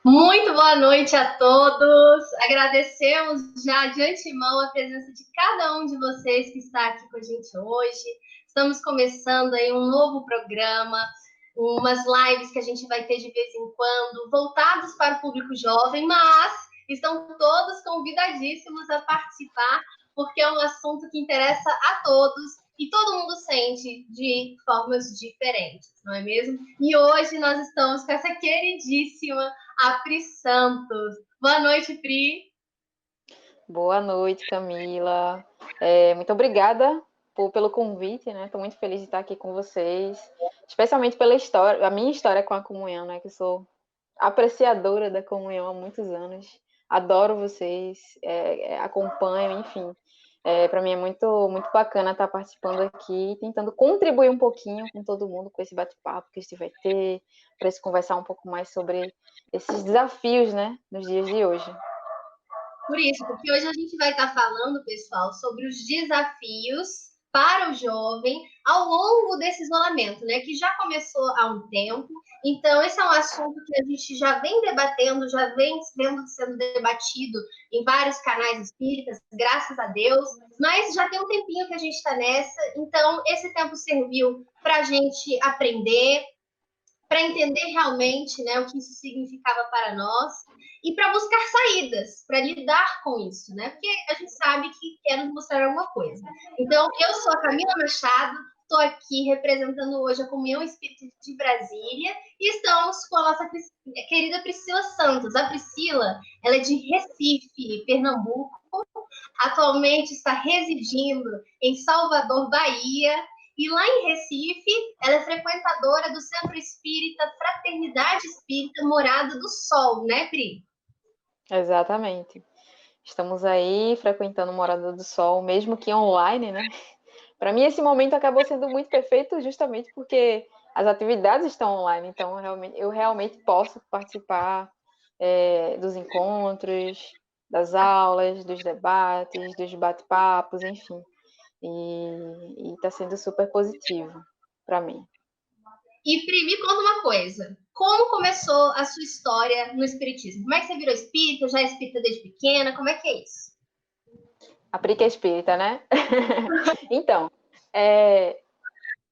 Muito boa noite a todos. Agradecemos já de antemão a presença de cada um de vocês que está aqui com a gente hoje. Estamos começando aí um novo programa, umas lives que a gente vai ter de vez em quando, voltados para o público jovem, mas estão todos convidadíssimos a participar, porque é um assunto que interessa a todos e todo mundo sente de formas diferentes, não é mesmo? E hoje nós estamos com essa queridíssima a Pri Santos. Boa noite, Pri. Boa noite, Camila. Muito obrigada pelo convite, né? Estou muito feliz de estar aqui com vocês, especialmente pela história, a minha história com a comunhão, né? Que eu sou apreciadora da comunhão há muitos anos. Adoro vocês, acompanho, enfim. Para mim é muito bacana estar participando aqui, tentando contribuir um pouquinho com todo mundo, com esse bate-papo que a gente vai ter, para se conversar um pouco mais sobre esses desafios, né? Nos dias de hoje. Por isso, porque hoje a gente vai estar falando, pessoal, sobre os desafios para o jovem ao longo desse isolamento, né? Que já começou há um tempo. Então, esse é um assunto que a gente já vem debatendo, já vem sendo debatido em vários canais espíritas, graças a Deus, mas já tem um tempinho que a gente está nessa, então esse tempo serviu para a gente aprender, para entender realmente, né, o que isso significava para nós e para buscar saídas, para lidar com isso, né? Porque a gente sabe que quer nos mostrar alguma coisa. Então, eu sou a Camila Machado, estou aqui representando hoje a Comunhão Espírita de Brasília e estamos com a nossa querida Priscila Santos. A Priscila, ela é de Recife, Pernambuco, atualmente está residindo em Salvador, Bahia, e lá em Recife, ela é frequentadora do Centro Espírita Fraternidade Espírita Morada do Sol, né, Pri? Exatamente. Estamos aí frequentando Morada do Sol, mesmo que online, né? Para mim, esse momento acabou sendo muito perfeito justamente porque as atividades estão online, então eu realmente posso participar dos encontros, das aulas, dos debates, dos bate-papos, enfim. E está sendo super positivo para mim. E Pri, me conta uma coisa. Como começou a sua história no Espiritismo? Como é que você virou espírita? Já é espírita desde pequena? Como é que é isso? A Pri que é espírita, né? Então,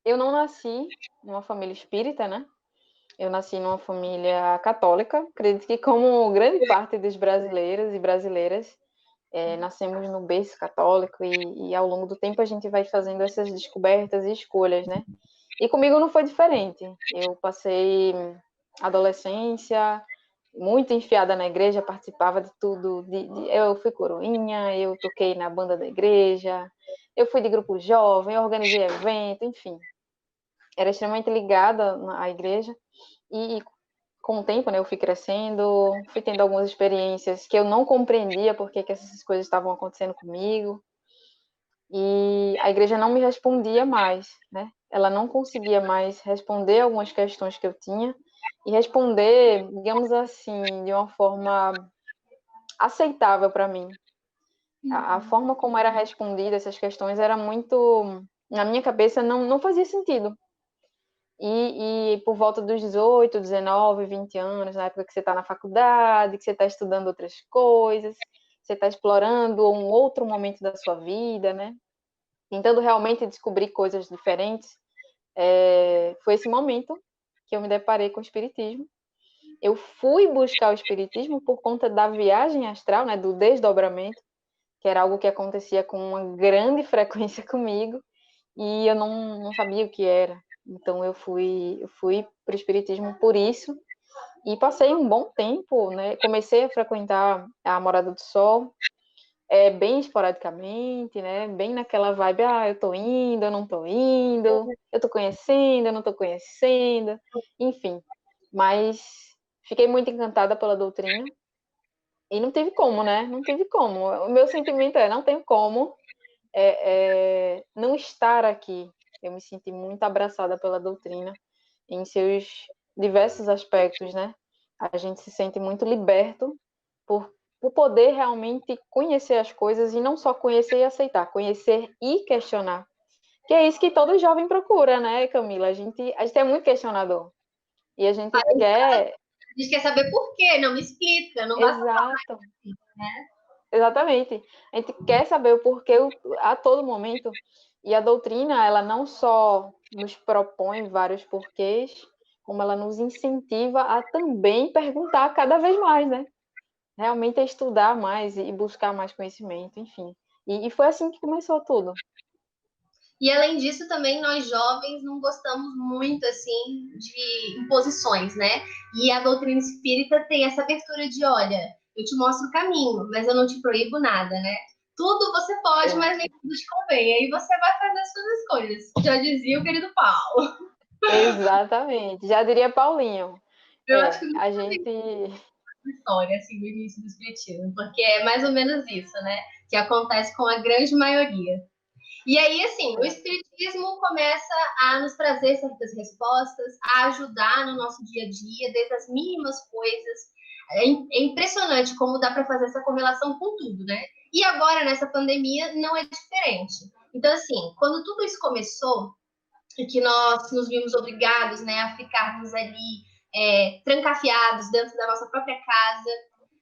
eu não nasci numa família espírita, né? Eu nasci numa família católica. Acredito que, como grande parte dos brasileiros e brasileiras, nascemos no berço católico e ao longo do tempo a gente vai fazendo essas descobertas e escolhas, né? E comigo não foi diferente. Eu passei adolescência muito enfiada na igreja, participava de tudo. Eu fui coroinha, eu toquei na banda da igreja, eu fui de grupo jovem, eu organizei evento, enfim. Era extremamente ligada à igreja. E com o tempo, né, eu fui crescendo, fui tendo algumas experiências que eu não compreendia porque que essas coisas estavam acontecendo comigo. E a igreja não me respondia mais, né? Ela não conseguia mais responder algumas questões que eu tinha e responder, digamos assim, de uma forma aceitável para mim. A forma como era respondida essas questões era muito, na minha cabeça, não fazia sentido. E por volta dos 18, 19, 20 anos, na época que você está na faculdade, que você está estudando outras coisas, você está explorando um outro momento da sua vida, né? Tentando realmente descobrir coisas diferentes, foi esse momento que eu me deparei com o Espiritismo. Eu fui buscar o Espiritismo por conta da viagem astral, né, do desdobramento, que era algo que acontecia com uma grande frequência comigo, e eu não sabia o que era. Então eu fui para o Espiritismo por isso, e passei um bom tempo, né? Comecei a frequentar a Morada do Sol, bem esporadicamente, né? Bem naquela vibe, eu tô indo, eu não tô indo, eu tô conhecendo, eu não tô conhecendo, enfim. Mas fiquei muito encantada pela doutrina e não teve como, né? Não teve como. O meu sentimento não tem como não estar aqui. Eu me senti muito abraçada pela doutrina em seus diversos aspectos, né? A gente se sente muito liberto por poder realmente conhecer as coisas e não só conhecer e aceitar, conhecer e questionar, Que é isso que todo jovem procura, né, Camila? A gente é muito questionador. E a gente quer... A gente quer saber por quê, não me explica, não basta falar, Exato, né? exatamente. A gente quer saber o porquê a todo momento. E a doutrina, ela não só nos propõe vários porquês, como ela nos incentiva a também perguntar cada vez mais, né? Realmente é estudar mais e buscar mais conhecimento, enfim. E foi assim que começou tudo. E além disso, também nós jovens não gostamos muito assim de imposições, né? E a doutrina espírita tem essa abertura de, olha, eu te mostro o caminho, mas eu não te proíbo nada, né? Tudo você pode, É, mas nem tudo te convém. Aí você vai fazer as suas escolhas. Já dizia o querido Paulo. exatamente. Já diria Paulinho. Eu acho que A gente... história, assim, do início do Espiritismo, porque é mais ou menos isso, né? Que acontece com a grande maioria. E aí, assim, o Espiritismo começa a nos trazer certas respostas, a ajudar no nosso dia a dia, desde as mínimas coisas. É impressionante como dá para fazer essa correlação com tudo, né? E agora, nessa pandemia, não é diferente. Então, assim, quando tudo isso começou, e que nós nos vimos obrigados, né, a ficarmos ali trancafiados dentro da nossa própria casa,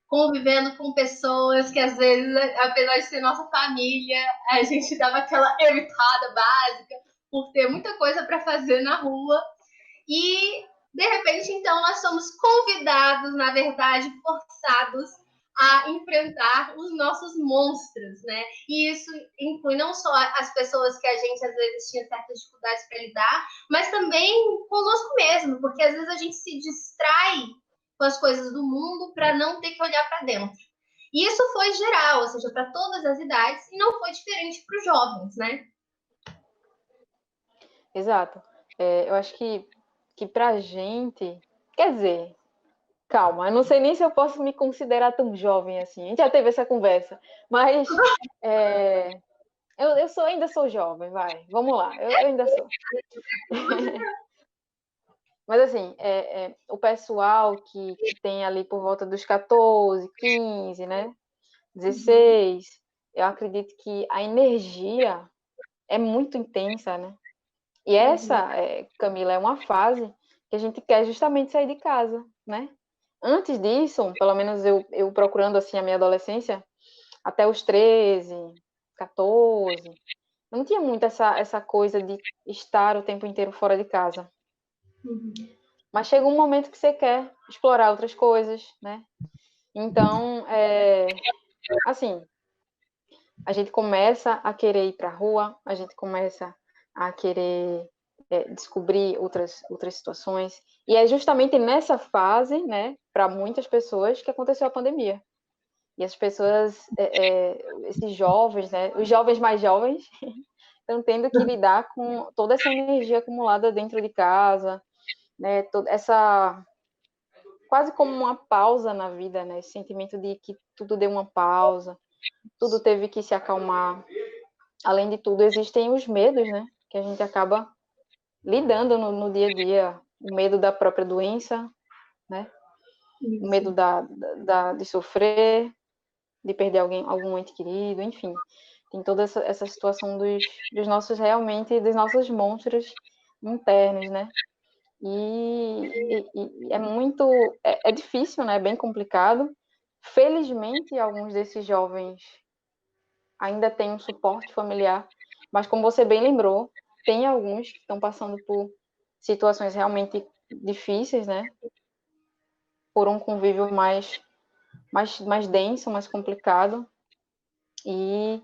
convivendo com pessoas que às vezes, apesar de ser nossa família, a gente dava aquela evitada básica por ter muita coisa para fazer na rua. E de repente, então, nós somos convidados, na verdade, forçados a enfrentar os nossos monstros, né? E isso inclui não só as pessoas que a gente às vezes tinha certas dificuldades para lidar, mas também conosco mesmo, porque às vezes a gente se distrai com as coisas do mundo para não ter que olhar para dentro. E isso foi geral, ou seja, para todas as idades, e não foi diferente para os jovens, né? Exato. Eu acho que pra gente... Quer dizer, calma, eu não sei nem se eu posso me considerar tão jovem assim. A gente já teve essa conversa. Mas eu ainda sou jovem, vai. Vamos lá, eu ainda sou. Mas assim, o pessoal que tem ali por volta dos 14, 15, né? 16, eu acredito que a energia é muito intensa, né? E essa, Camila, é uma fase que a gente quer justamente sair de casa, né? Antes disso, pelo menos eu procurando assim a minha adolescência, até os 13, 14, não tinha muito essa coisa de estar o tempo inteiro fora de casa. Mas chega um momento que você quer explorar outras coisas, né? Então, assim, a gente começa a querer ir para a rua, a gente começa a querer descobrir outras situações. E é justamente nessa fase, né, para muitas pessoas, que aconteceu a pandemia. E as pessoas, esses jovens, né, os jovens mais jovens, estão tendo que lidar com toda essa energia acumulada dentro de casa, né, toda essa... quase como uma pausa na vida, né, esse sentimento de que tudo deu uma pausa, tudo teve que se acalmar. Além de tudo, existem os medos, né, que a gente acaba lidando no dia a dia, o medo da própria doença, né, o medo de sofrer, de perder algum ente querido, enfim. Tem toda essa situação dos nossos, realmente, dos nossos monstros internos, né? E é muito... É difícil, né? É bem complicado. Felizmente, alguns desses jovens ainda têm um suporte familiar, mas como você bem lembrou, tem alguns que estão passando por situações realmente difíceis, né? Por um convívio mais denso, mais complicado. E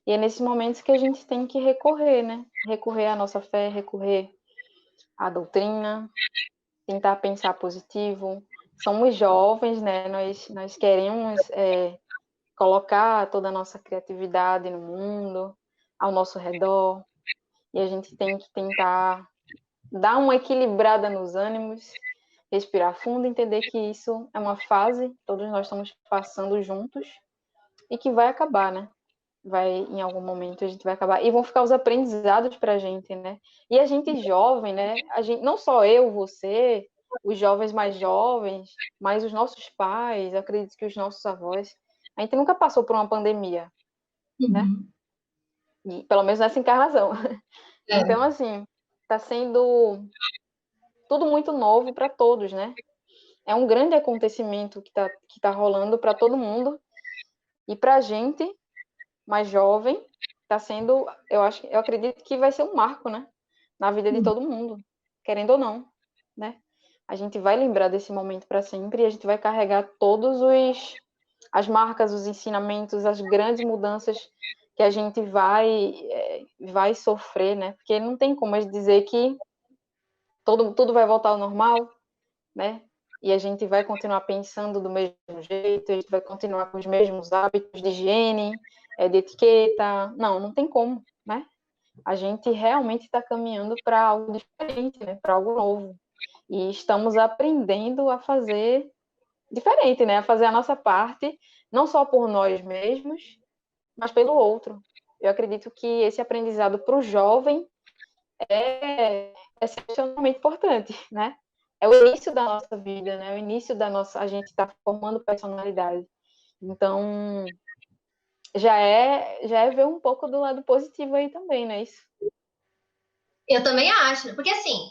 é nesses momentos que a gente tem que recorrer, né? Recorrer à nossa fé, recorrer à doutrina, tentar pensar positivo. Somos jovens, né? Nós queremos colocar toda a nossa criatividade no mundo, ao nosso redor, e a gente tem que tentar dar uma equilibrada nos ânimos, respirar fundo, entender que isso é uma fase, todos nós estamos passando juntos, e que vai acabar, né? Em algum momento a gente vai acabar, e vão ficar os aprendizados para a gente, né? E a gente jovem, né? A gente, não só eu, você, os jovens mais jovens, mas os nossos pais, acredito que os nossos avós, a gente nunca passou por uma pandemia, né? E, pelo menos nessa encarnação. Então, assim, está sendo tudo muito novo para todos, né? É um grande acontecimento que tá rolando para todo mundo. E para a gente, mais jovem, está sendo, eu acredito que vai ser um marco, né? Na vida de todo mundo, querendo ou não, né? A gente vai lembrar desse momento para sempre e a gente vai carregar todos as marcas, os ensinamentos, as grandes mudanças que a gente vai sofrer, né? Porque não tem como a gente dizer que tudo vai voltar ao normal, né? E a gente vai continuar pensando do mesmo jeito, a gente vai continuar com os mesmos hábitos de higiene, de etiqueta. Não tem como, né? A gente realmente está caminhando para algo diferente, né? Para algo novo. E estamos aprendendo a fazer diferente, né? A fazer a nossa parte, não só por nós mesmos, mas pelo outro. Eu acredito que esse aprendizado para o jovem é excepcionalmente importante, né? É o início da nossa vida, né? É o início da nossa, a gente está formando personalidade. Então, já é ver um pouco do lado positivo aí também, né? Isso. Eu também acho, porque assim,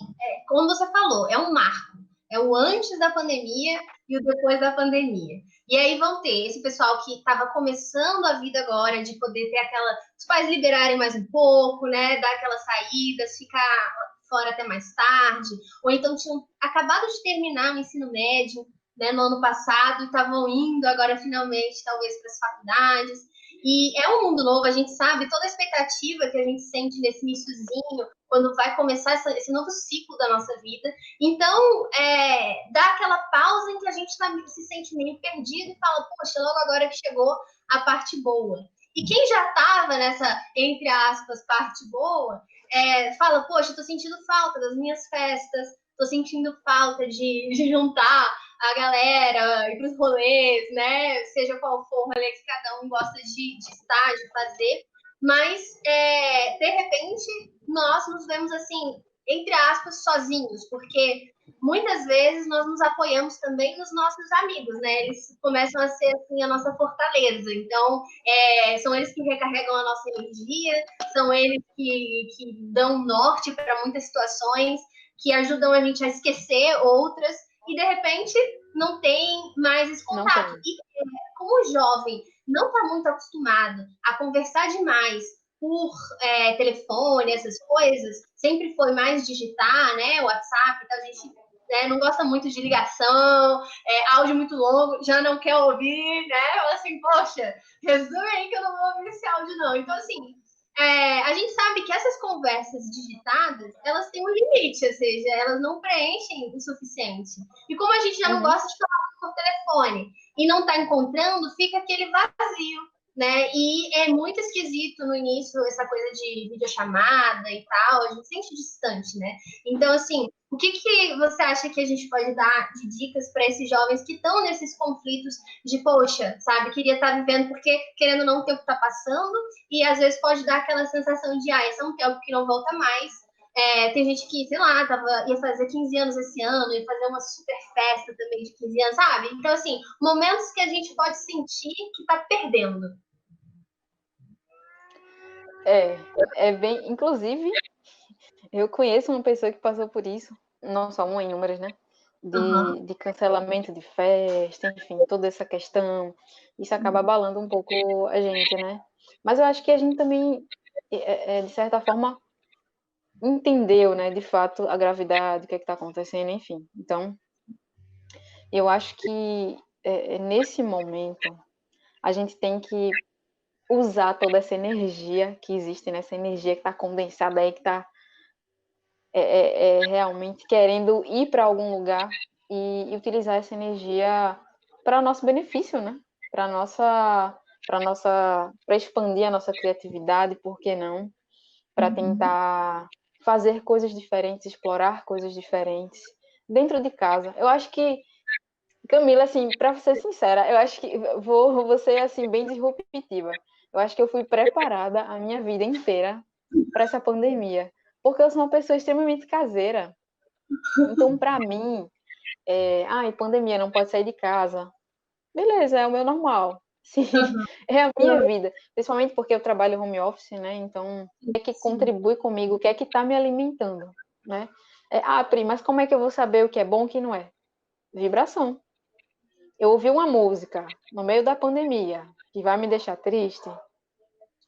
como você falou, é um marco. É o antes da pandemia e o depois da pandemia. E aí vão ter esse pessoal que estava começando a vida agora, de poder ter aquela. Os pais liberarem mais um pouco, né? Dar aquelas saídas, ficar fora até mais tarde. Ou então tinham acabado de terminar o ensino médio, né, no ano passado, e estavam indo agora finalmente, talvez, para as faculdades. E é um mundo novo, a gente sabe toda a expectativa que a gente sente nesse iníciozinho, quando vai começar esse novo ciclo da nossa vida. Então, dá aquela pausa em que a gente se sente meio perdido e fala, poxa, logo agora que chegou a parte boa. E quem já estava nessa, entre aspas, parte boa, fala, poxa, tô sentindo falta das minhas festas, tô sentindo falta de juntar a galera, ir pros rolês, né? Seja qual for o rolê que cada um gosta de estar, de fazer. Mas, de repente, nós nos vemos assim, entre aspas, sozinhos, porque muitas vezes nós nos apoiamos também nos nossos amigos, né? Eles começam a ser assim a nossa fortaleza. Então, são eles que recarregam a nossa energia, são eles que dão norte para muitas situações, que ajudam a gente a esquecer outras, e de repente não tem mais esse contato. E como o jovem não está muito acostumado a conversar demais por telefone, essas coisas, sempre foi mais digitar, né? WhatsApp, então a gente não gosta muito de ligação, áudio muito longo, já não quer ouvir, né? Fala assim, poxa, resume aí que eu não vou ouvir esse áudio, não. Então, assim, a gente sabe que essas conversas digitadas, elas têm um limite, ou seja, elas não preenchem o suficiente. E como a gente já não gosta de falar por telefone e não está encontrando, fica aquele vazio, né? E é muito esquisito no início essa coisa de videochamada e tal, a gente sente distante, né? Então, assim, o que você acha que a gente pode dar de dicas para esses jovens que estão nesses conflitos de, poxa, sabe, queria estar vivendo porque querendo não ter o que está passando, e às vezes pode dar aquela sensação de, esse é um tempo que não volta mais. Tem gente que, sei lá, ia fazer 15 anos esse ano, ia fazer uma super festa também de 15 anos, sabe? Então, assim, momentos que a gente pode sentir que está perdendo. É bem. Inclusive, eu conheço uma pessoa que passou por isso, não só uma, inúmeras, né? De cancelamento de festa, enfim, toda essa questão. Isso acaba abalando um pouco a gente, né? Mas eu acho que a gente também, de certa forma, entendeu, né, de fato, a gravidade, o que está acontecendo, enfim. Então, eu acho que nesse momento a gente tem que usar toda essa energia que existe, né? Essa energia que está condensada aí, que está realmente querendo ir para algum lugar e utilizar essa energia para nosso benefício, né? Para expandir a nossa criatividade, por que não? Para tentar fazer coisas diferentes, explorar coisas diferentes dentro de casa. Eu acho que, Camila, assim, para ser sincera, eu acho que vou ser assim bem disruptiva. Eu acho que eu fui preparada a minha vida inteira para essa pandemia, porque eu sou uma pessoa extremamente caseira. Então, para mim, pandemia, não pode sair de casa. Beleza, é o meu normal. Sim, Aham. é a minha vida. Principalmente porque eu trabalho home office, né? Então, o que é que Sim. contribui comigo? O que é que está me alimentando, né? Pri, mas como é que eu vou saber o que é bom e o que não é? Vibração. Eu ouvi uma música no meio da pandemia que vai me deixar triste,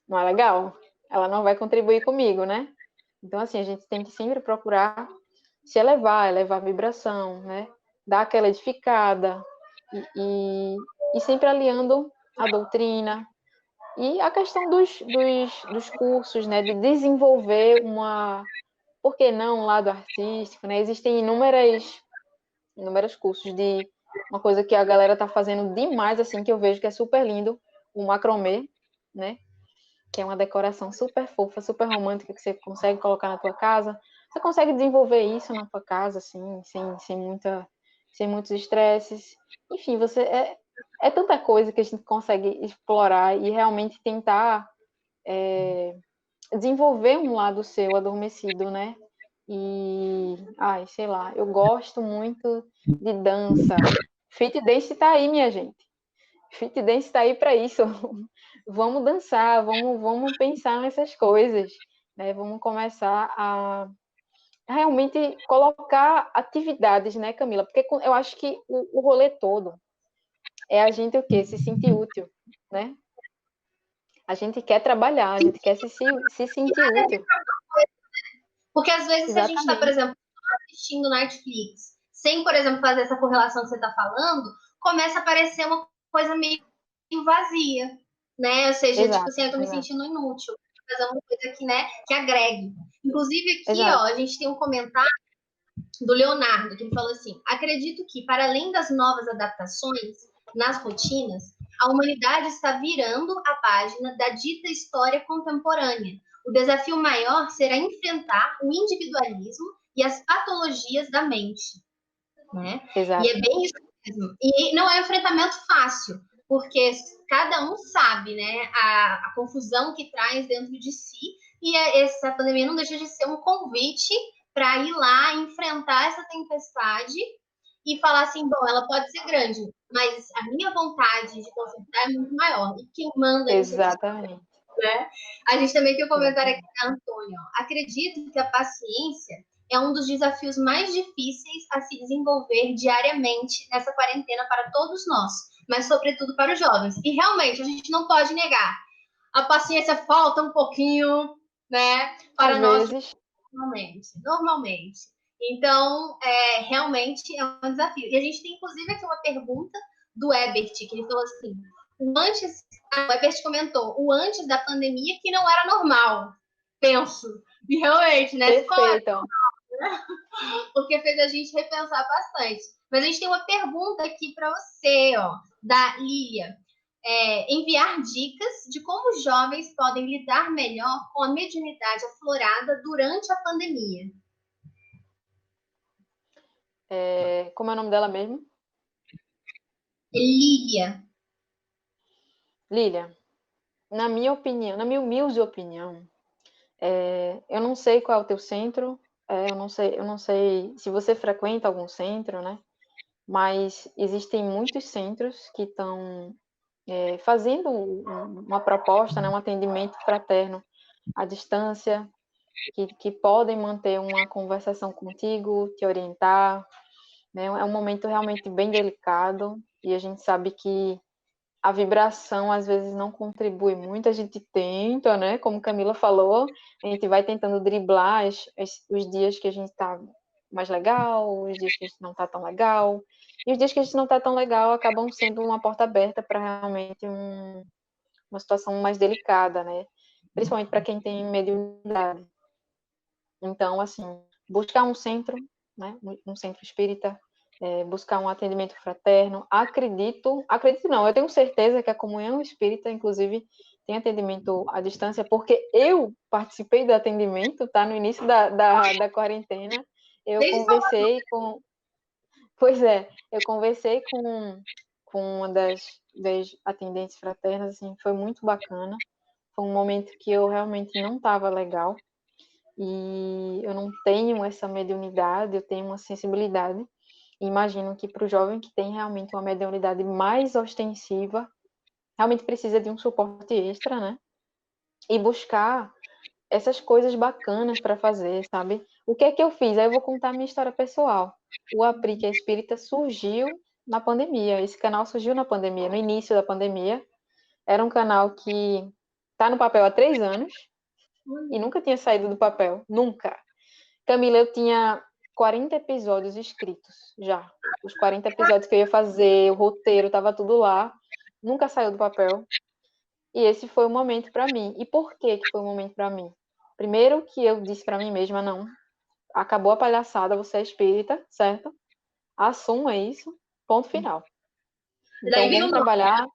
não é legal? Ela não vai contribuir comigo, né? Então, assim, a gente tem que sempre procurar se elevar a vibração, né? Dar aquela edificada e sempre aliando a doutrina e a questão dos cursos, né? De desenvolver por que não, um lado artístico, né? Existem inúmeros cursos de uma coisa que a galera tá fazendo demais, assim, que eu vejo que é super lindo, o macramê, né? Que é uma decoração super fofa, super romântica, que você consegue colocar na tua casa. Você consegue desenvolver isso na tua casa, assim, sem muitos estresses. Enfim, é tanta coisa que a gente consegue explorar e realmente tentar desenvolver um lado seu adormecido, né? Sei lá, eu gosto muito de dança. Fit dance tá aí, minha gente. Fit dance tá aí para isso. Vamos dançar, vamos pensar nessas coisas, né? Vamos começar a realmente colocar atividades, né, Camila? Porque eu acho que o rolê todo é a gente o quê? Se sentir útil, né? A gente quer trabalhar, a gente quer se sentir útil. Porque às vezes se a gente está, por Exatamente. exemplo, assistindo Netflix, sem, por exemplo, fazer essa correlação que você está falando, começa a parecer uma coisa meio vazia, né? Ou seja, tipo Exato, assim, eu tô me exato, sentindo inútil, fazer uma coisa que, né, que agregue. Inclusive aqui, ó, exato. a gente tem um comentário do Leonardo, que ele falou assim: acredito que, para além das novas adaptações nas rotinas, a humanidade está virando a página da dita história contemporânea. O desafio maior será enfrentar o individualismo e as patologias da mente. Né? E é Exato. bem isso mesmo. E não é um enfrentamento fácil, porque cada um sabe, né, a confusão que traz dentro de si, e essa pandemia não deixa de ser um convite para ir lá enfrentar essa tempestade e falar assim, bom, ela pode ser grande, mas a minha vontade de consertar é muito maior. E quem manda isso aqui, Exatamente. né? A gente também tem um comentário aqui Exatamente. da Antônia. Acredito que a paciência é um dos desafios mais difíceis a se desenvolver diariamente nessa quarentena para todos nós, mas sobretudo para os jovens. E realmente, a gente não pode negar. A paciência falta um pouquinho, né, Às para nós vezes, normalmente. Então, realmente é um desafio. E a gente tem, inclusive, aqui uma pergunta do Ebert, que ele falou assim, o Ebert comentou, o antes da pandemia que não era normal, penso. E realmente, né, ficou perfeito. porque fez a gente repensar bastante. Mas a gente tem uma pergunta aqui para você, ó, da Lilia. Enviar dicas de como os jovens podem lidar melhor com a mediunidade aflorada durante a pandemia. Como é o nome dela mesmo? Lilia. Lília, na minha opinião, na minha humilde opinião, eu não sei qual é o teu centro, eu não sei se você frequenta algum centro, né? Mas existem muitos centros que estão fazendo uma proposta, né, um atendimento fraterno à distância, que podem manter uma conversação contigo, te orientar, né? É um momento realmente bem delicado e a gente sabe que a vibração às vezes não contribui muito, a gente tenta, né? Como Camila falou, a gente vai tentando driblar os dias que a gente está mais legal, os dias que a gente não está tão legal, e os dias que a gente não está tão legal acabam sendo uma porta aberta para realmente uma situação mais delicada, né? Principalmente para quem tem mediunidade. Então, assim, buscar um centro, né? Um centro espírita, buscar um atendimento fraterno. Acredito não, eu tenho certeza que a comunhão espírita, inclusive, tem atendimento à distância, porque eu participei do atendimento, tá? No início da quarentena, eu Desde Salvador. conversei com. Pois é, eu conversei com uma das atendentes fraternas, assim, foi muito bacana. Foi um momento que eu realmente não estava legal e eu não tenho essa mediunidade, eu tenho uma sensibilidade. E imagino que para o jovem que tem realmente uma mediunidade mais ostensiva, realmente precisa de um suporte extra, né? E buscar essas coisas bacanas para fazer, sabe? O que é que eu fiz? Aí eu vou contar a minha história pessoal. O Apri, que é Espírita, surgiu na pandemia. Esse canal surgiu na pandemia, no início da pandemia. Era um canal que está no papel há 3 anos e nunca tinha saído do papel. Nunca. Camila, eu tinha 40 episódios escritos já. Os 40 episódios que eu ia fazer, o roteiro, estava tudo lá. Nunca saiu do papel. E esse foi o momento para mim. E por que foi o momento para mim? Primeiro que eu disse para mim mesma, não, acabou a palhaçada, você é espírita, certo? Assuma isso, ponto final. Daí Então veio o vamos nome. trabalhar.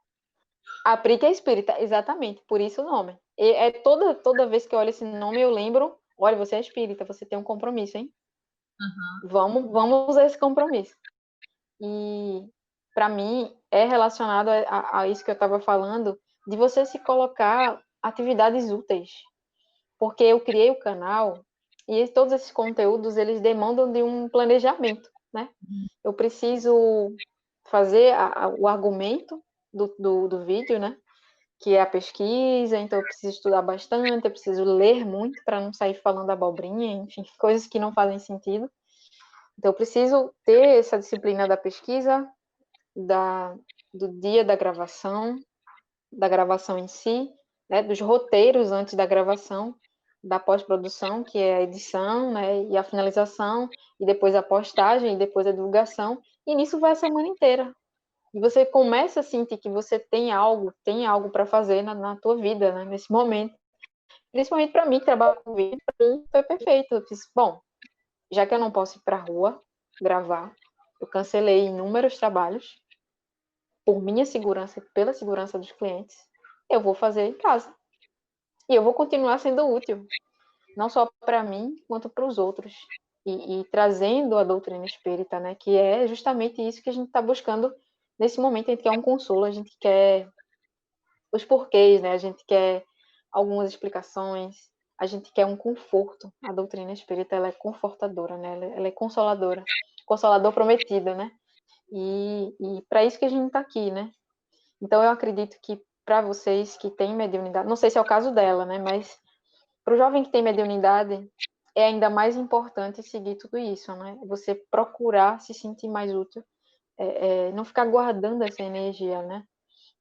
A Pri que é espírita, exatamente, por isso o nome. E é toda vez que eu olho esse nome, eu lembro, olha, você é espírita, você tem um compromisso, hein? Vamos usar esse compromisso. E para mim é relacionado a isso que eu estava falando, de você se colocar atividades úteis. Porque eu criei o canal e todos esses conteúdos, eles demandam de um planejamento, né? Eu preciso fazer o argumento do vídeo, né? Que é a pesquisa, então eu preciso estudar bastante, eu preciso ler muito para não sair falando abobrinha, enfim, coisas que não fazem sentido. Então eu preciso ter essa disciplina da pesquisa, do dia da gravação em si, né, dos roteiros antes da gravação, da pós-produção, que é a edição, né, e a finalização, e depois a postagem, e depois a divulgação, e nisso vai a semana inteira. E você começa a sentir que você tem algo para fazer na tua vida, né, nesse momento. Principalmente para mim, que trabalho com vídeo, para mim foi perfeito. Eu fiz, bom, já que eu não posso ir para a rua gravar, eu cancelei inúmeros trabalhos, por minha segurança e pela segurança dos clientes, eu vou fazer em casa. E eu vou continuar sendo útil, não só para mim, quanto para os outros. E trazendo a doutrina espírita, né? Que é justamente isso que a gente está buscando nesse momento. A gente quer um consolo, a gente quer os porquês, né? A gente quer algumas explicações, a gente quer um conforto. A doutrina espírita, ela é confortadora, né? Ela é consoladora. Consolador prometido, né? E para isso que a gente está aqui, né? Então, eu acredito que para vocês que têm mediunidade, não sei se é o caso dela, né? Mas para o jovem que tem mediunidade, é ainda mais importante seguir tudo isso, né? Você procurar se sentir mais útil, não ficar guardando essa energia, né?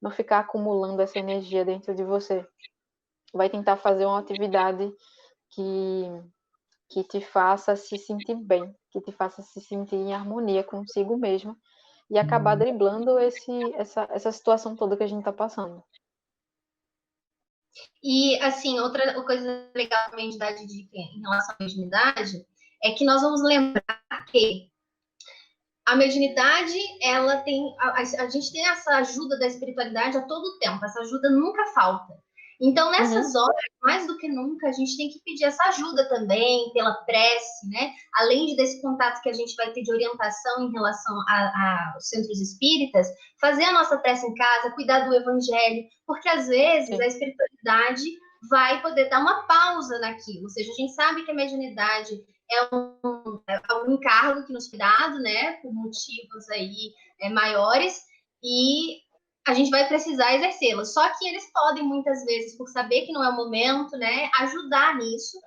Não ficar acumulando essa energia dentro de você. Vai tentar fazer uma atividade que, que te faça se sentir bem, que te faça se sentir em harmonia consigo mesmo e acabar driblando essa situação toda que a gente está passando. E, assim, outra coisa legal também de dar de dica em relação à mediunidade é que nós vamos lembrar que a mediunidade, ela tem. A gente tem essa ajuda da espiritualidade a todo tempo, essa ajuda nunca falta. Então, nessas horas, mais do que nunca, a gente tem que pedir essa ajuda também, pela prece, né? Além desse contato que a gente vai ter de orientação em relação aos centros espíritas, fazer a nossa prece em casa, cuidar do evangelho, porque às vezes a espiritualidade vai poder dar uma pausa naquilo. Ou seja, a gente sabe que a mediunidade é um encargo que nos foi dado, né, por motivos aí maiores, e a gente vai precisar exercê-la. Só que eles podem, muitas vezes, por saber que não é o momento, né, ajudar nisso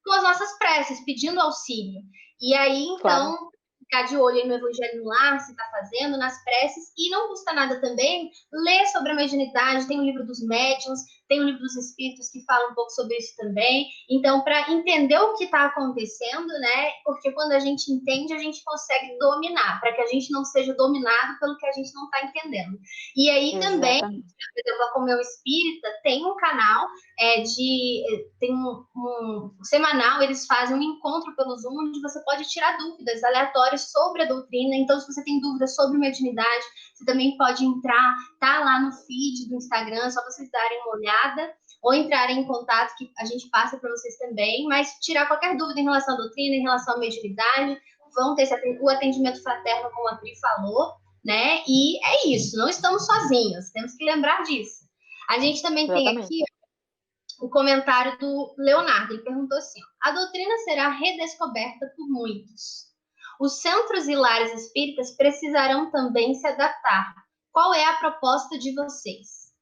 com as nossas preces, pedindo auxílio. E aí, então, claro, ficar de olho no Evangelho no Lar, se está fazendo, nas preces, e não custa nada também ler sobre a mediunidade, tem o livro dos médiuns, tem o livro dos espíritos que fala um pouco sobre isso também. Então, para entender o que está acontecendo, né? Porque quando a gente entende, a gente consegue dominar, para que a gente não seja dominado pelo que a gente não está entendendo. E aí também, por exemplo, a Comeu Espírita tem um canal tem um semanal, eles fazem um encontro pelo Zoom, onde você pode tirar dúvidas aleatórias sobre a doutrina. Então, se você tem dúvidas sobre mediunidade, você também pode entrar, tá lá no feed do Instagram, só vocês darem uma olhada, ou entrarem em contato, que a gente passa para vocês também, mas tirar qualquer dúvida em relação à doutrina, em relação à mediunidade, vão ter o atendimento fraterno, como a Pri falou, né? E é isso, não estamos sozinhos, temos que lembrar disso. A gente também tem aqui o comentário do Leonardo. Ele perguntou assim: a doutrina será redescoberta por muitos. Os centros e lares espíritas precisarão também se adaptar. Qual é a proposta de vocês?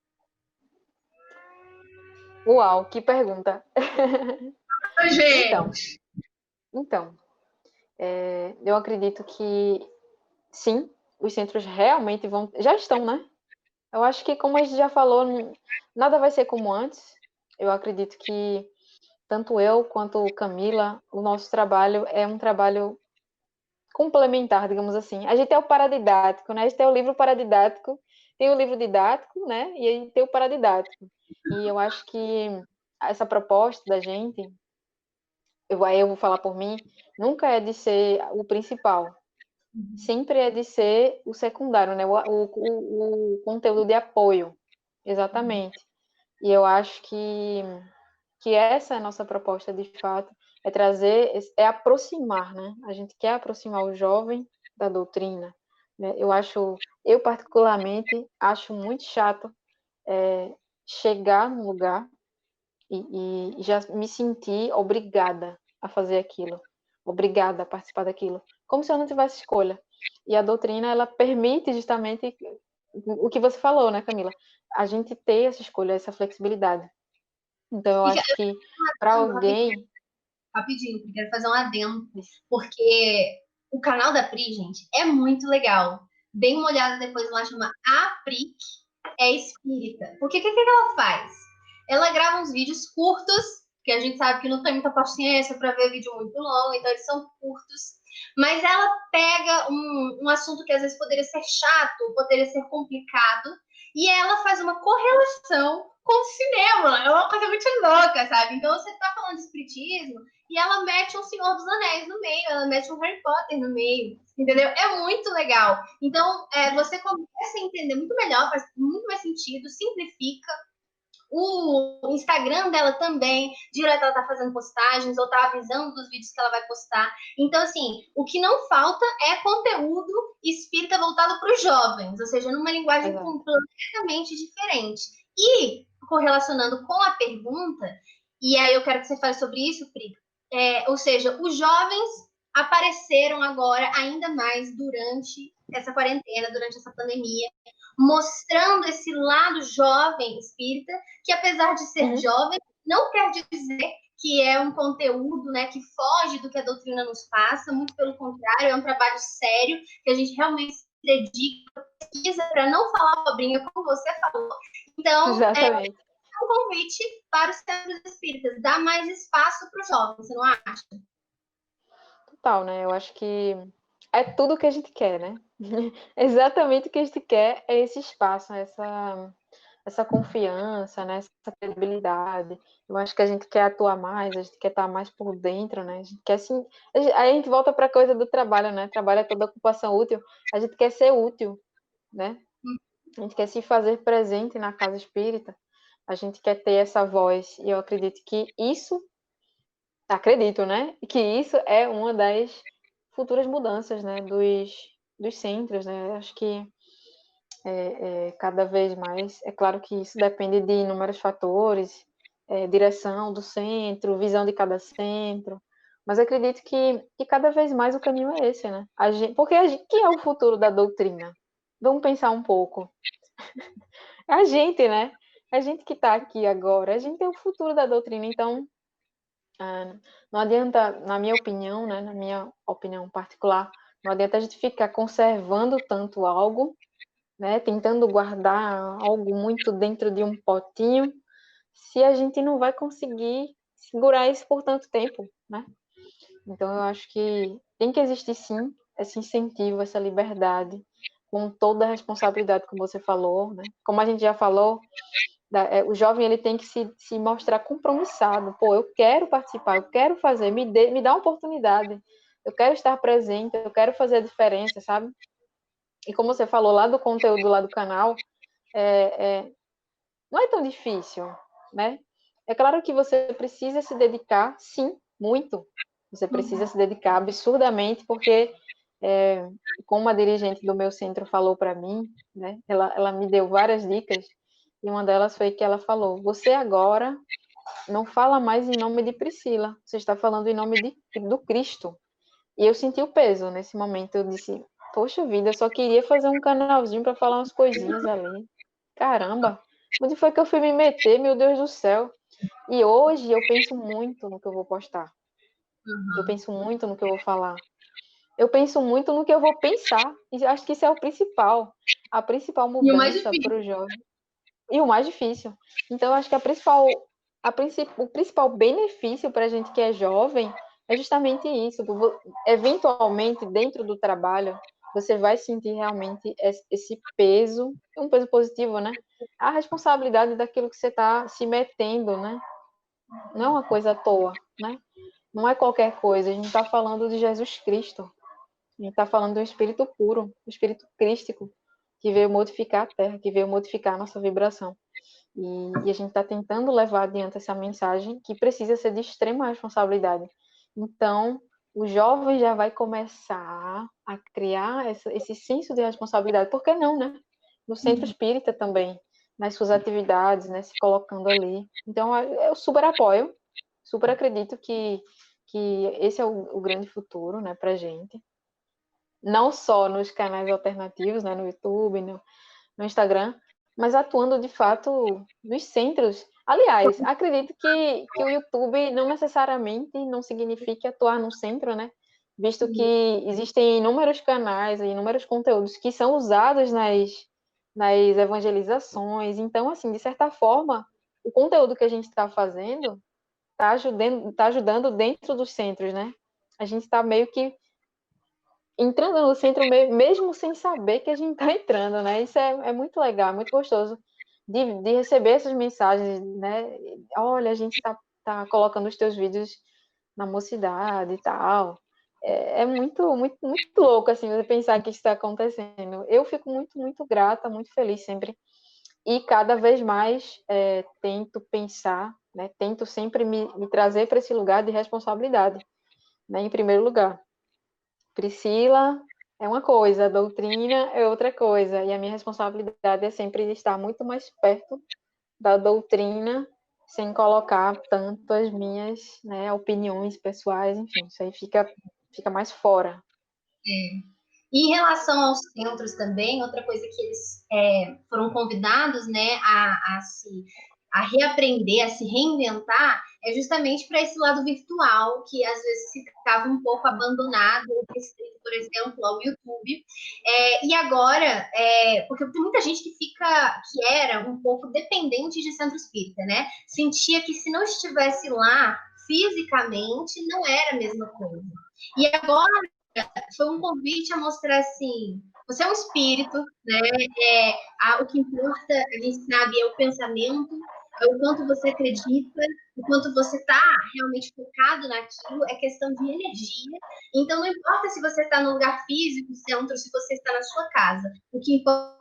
Uau, que pergunta. Então, Gente, então, eu acredito que sim, os centros realmente vão, já estão, né? Eu acho que, como a gente já falou, nada vai ser como antes. Eu acredito que tanto eu quanto Camila, o nosso trabalho é um trabalho complementar, digamos assim. A gente é o paradidático, né? A gente tem o livro paradidático, tem o livro didático, né? E aí tem o paradidático. E eu acho que essa proposta da gente, aí eu vou falar por mim, nunca é de ser o principal, sempre é de ser o secundário, né? O conteúdo de apoio, exatamente. E eu acho que essa é a nossa proposta de fato, é trazer, é aproximar, né? A gente quer aproximar o jovem da doutrina, né? Eu particularmente acho muito chato chegar num lugar e já me sentir obrigada a fazer aquilo, obrigada a participar daquilo, como se eu não tivesse escolha. E a doutrina, ela permite justamente o que você falou, né, Camila? A gente ter essa escolha, essa flexibilidade. Então, eu e acho que para alguém. rapidinho, porque quero fazer um adendo, porque o canal da Pri, gente, é muito legal. Dê uma olhada depois lá, chama A Pri é espírita. Porque o que ela faz? Ela grava uns vídeos curtos, que a gente sabe que não tem muita paciência para ver vídeo muito longo, então eles são curtos. Mas ela pega um assunto que às vezes poderia ser chato, poderia ser complicado, e ela faz uma correlação com o cinema. É uma coisa muito louca, sabe? Então você está falando de espiritismo e ela mete um Senhor dos Anéis no meio, ela mete um Harry Potter no meio, entendeu? É muito legal. Então, você começa a entender muito melhor, faz muito mais sentido, simplifica. O Instagram dela também, direto ela tá fazendo postagens ou tá avisando dos vídeos que ela vai postar. Então, assim, o que não falta é conteúdo espírita voltado para os jovens, ou seja, numa linguagem Exato. completamente diferente. E, correlacionando com a pergunta, e aí eu quero que você fale sobre isso, Pri, ou seja, os jovens apareceram agora ainda mais durante essa quarentena, durante essa pandemia, mostrando esse lado jovem espírita, que apesar de ser Uhum. jovem, não quer dizer que é um conteúdo, né, que foge do que a doutrina nos passa, muito pelo contrário, é um trabalho sério, que a gente realmente se dedica, pesquisa para não falar pobrinha, como você falou. Então, Exatamente. um convite para os centros espíritas, dar mais espaço para os jovens, você não acha? Total, né? Eu acho que é tudo o que a gente quer, né? Exatamente o que a gente quer é esse espaço, essa confiança, né? Essa credibilidade. Eu acho que a gente quer atuar mais, a gente quer estar mais por dentro, né? A gente quer sim. Aí a gente volta para a coisa do trabalho, né? Trabalho é toda ocupação útil. A gente quer ser útil, né? A gente quer se fazer presente na casa espírita. A gente quer ter essa voz. E eu acredito, né? Que isso é uma das futuras mudanças, né? Dos centros, né? Acho que cada vez mais. É claro que isso depende de inúmeros fatores, direção do centro, visão de cada centro. Mas acredito que cada vez mais o caminho é esse, né? Porque quem é o futuro da doutrina? Vamos pensar um pouco. É a gente, né? A gente que está aqui agora, a gente é o futuro da doutrina. Então, não adianta, na minha opinião, né? Na minha opinião particular, não adianta a gente ficar conservando tanto algo, né, tentando guardar algo muito dentro de um potinho, se a gente não vai conseguir segurar isso por tanto tempo, né? Então eu acho que tem que existir sim esse incentivo, essa liberdade, com toda a responsabilidade, como você falou, né? Como a gente já falou, o jovem ele tem que se mostrar compromissado. Pô, eu quero participar, eu quero fazer, me dá uma oportunidade. Eu quero estar presente, eu quero fazer a diferença, sabe? E como você falou lá do conteúdo lá do canal, não é tão difícil, né? É claro que você precisa se dedicar, sim, muito. Você precisa se dedicar absurdamente, porque, como a dirigente do meu centro falou para mim, né? Ela me deu várias dicas, e uma delas foi que ela falou: você agora não fala mais em nome de Priscila, você está falando em nome do Cristo. E eu senti o peso nesse momento. Eu disse: poxa vida, eu só queria fazer um canalzinho para falar umas coisinhas ali. Caramba, onde foi que eu fui me meter, meu Deus do céu? E hoje eu penso muito no que eu vou postar. Eu Uhum. penso muito no que eu vou falar. Eu penso muito no que eu vou pensar. E acho que isso é o principal. A principal E o mais mudança difícil. para o jovem. E o mais difícil. Então, eu acho que o principal benefício para a gente que é jovem é justamente isso. Eventualmente, dentro do trabalho, você vai sentir realmente esse peso, um peso positivo, né? A responsabilidade daquilo que você está se metendo, né? Não é uma coisa à toa, né? Não é qualquer coisa. A gente está falando de Jesus Cristo. A gente está falando do Espírito puro, do Espírito crístico, que veio modificar a Terra, que veio modificar a nossa vibração. E a gente está tentando levar adiante essa mensagem que precisa ser de extrema responsabilidade. Então, o jovem já vai começar a criar esse senso de responsabilidade. Por que não, né? No centro espírita também, nas suas atividades, né? Se colocando ali. Então, eu super apoio, super acredito que esse é o grande futuro, né, para a gente. Não só nos canais alternativos, né, no YouTube, no Instagram, mas atuando de fato nos centros. Aliás, acredito que o YouTube não necessariamente não signifique atuar no centro, né? Visto que existem inúmeros canais e inúmeros conteúdos que são usados nas evangelizações. Então, assim, de certa forma, o conteúdo que a gente está fazendo está ajudando dentro dos centros, né? A gente está meio que entrando no centro mesmo sem saber que a gente está entrando, né? Isso é muito legal, é muito gostoso de receber essas mensagens, né? Olha, a gente tá colocando os teus vídeos na mocidade e tal. É muito, muito, muito louco, assim, você pensar que isso está acontecendo. Eu fico muito, muito grata, muito feliz sempre. E cada vez mais tento pensar, né? Tento sempre me trazer para esse lugar de responsabilidade, né? Em primeiro lugar. Priscila é uma coisa, a doutrina é outra coisa, e a minha responsabilidade é sempre estar muito mais perto da doutrina, sem colocar tanto as minhas, né, opiniões pessoais, enfim, isso aí fica mais fora. E em relação aos centros também, outra coisa que eles foram convidados, né, a reaprender, a se reinventar, é justamente para esse lado virtual, que às vezes ficava um pouco abandonado, restrito, por exemplo, ao YouTube. E agora, porque tem muita gente que era um pouco dependente de centro espírita, né? Sentia que se não estivesse lá fisicamente, não era a mesma coisa. E agora foi um convite a mostrar assim, você é um espírito, né? O que importa, a gente sabe, é o pensamento, é o quanto você acredita, o quanto você está realmente focado naquilo, é questão de energia. Então, não importa se você está no lugar físico, centro, se você está na sua casa. O que importa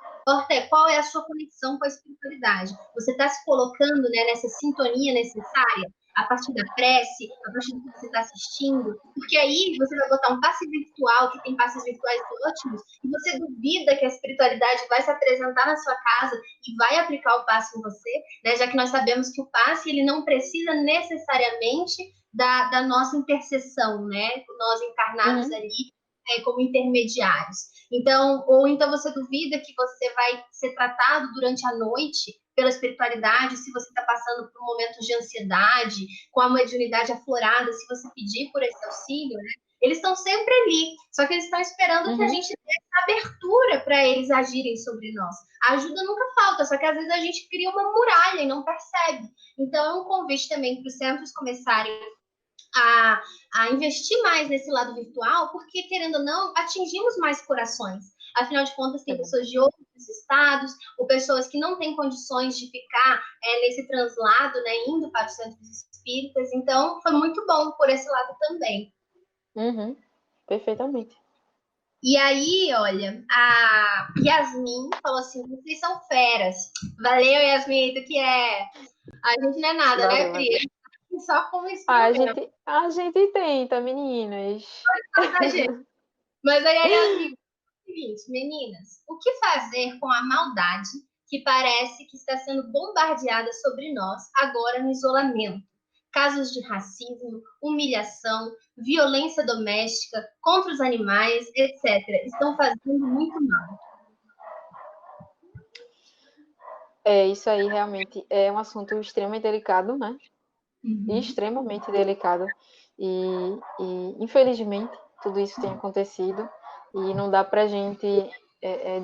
é qual é a sua conexão com a espiritualidade. Você está se colocando, né, nessa sintonia necessária a partir da prece, a partir do que você está assistindo, porque aí você vai botar um passe virtual, que tem passes virtuais ótimos, e você duvida que a espiritualidade vai se apresentar na sua casa e vai aplicar o passe em você, né? Já que nós sabemos que o passe ele não precisa necessariamente da nossa intercessão, né? Nós encarnados ali como intermediários. Então, ou então você duvida que você vai ser tratado durante a noite pela espiritualidade, se você está passando por um momento de ansiedade, com a mediunidade aflorada, se você pedir por esse auxílio, né? Eles estão sempre ali, só que eles estão esperando que a gente dê essa abertura para eles agirem sobre nós. A ajuda nunca falta, só que às vezes a gente cria uma muralha e não percebe. Então, é um convite também para os centros começarem a investir mais nesse lado virtual, porque, querendo ou não, atingimos mais corações. Afinal de contas, tem pessoas de outros estados, ou pessoas que não têm condições de ficar nesse translado, né, indo para os centros espíritas. Então, foi muito bom por esse lado também. Perfeitamente. E aí, olha, a Yasmin falou assim: vocês são feras. Valeu, Yasmin, tu que é. A gente não é nada, né, Pri? Só como instrumento. A gente tenta, meninas. Mas aí a Yasmin, seguinte, meninas, o que fazer com a maldade que parece que está sendo bombardeada sobre nós agora no isolamento? Casos de racismo, humilhação, violência doméstica contra os animais, etc., estão fazendo muito mal. Isso aí realmente é um assunto extremamente delicado, né? Extremamente delicado. E infelizmente, tudo isso tem acontecido. E não dá pra gente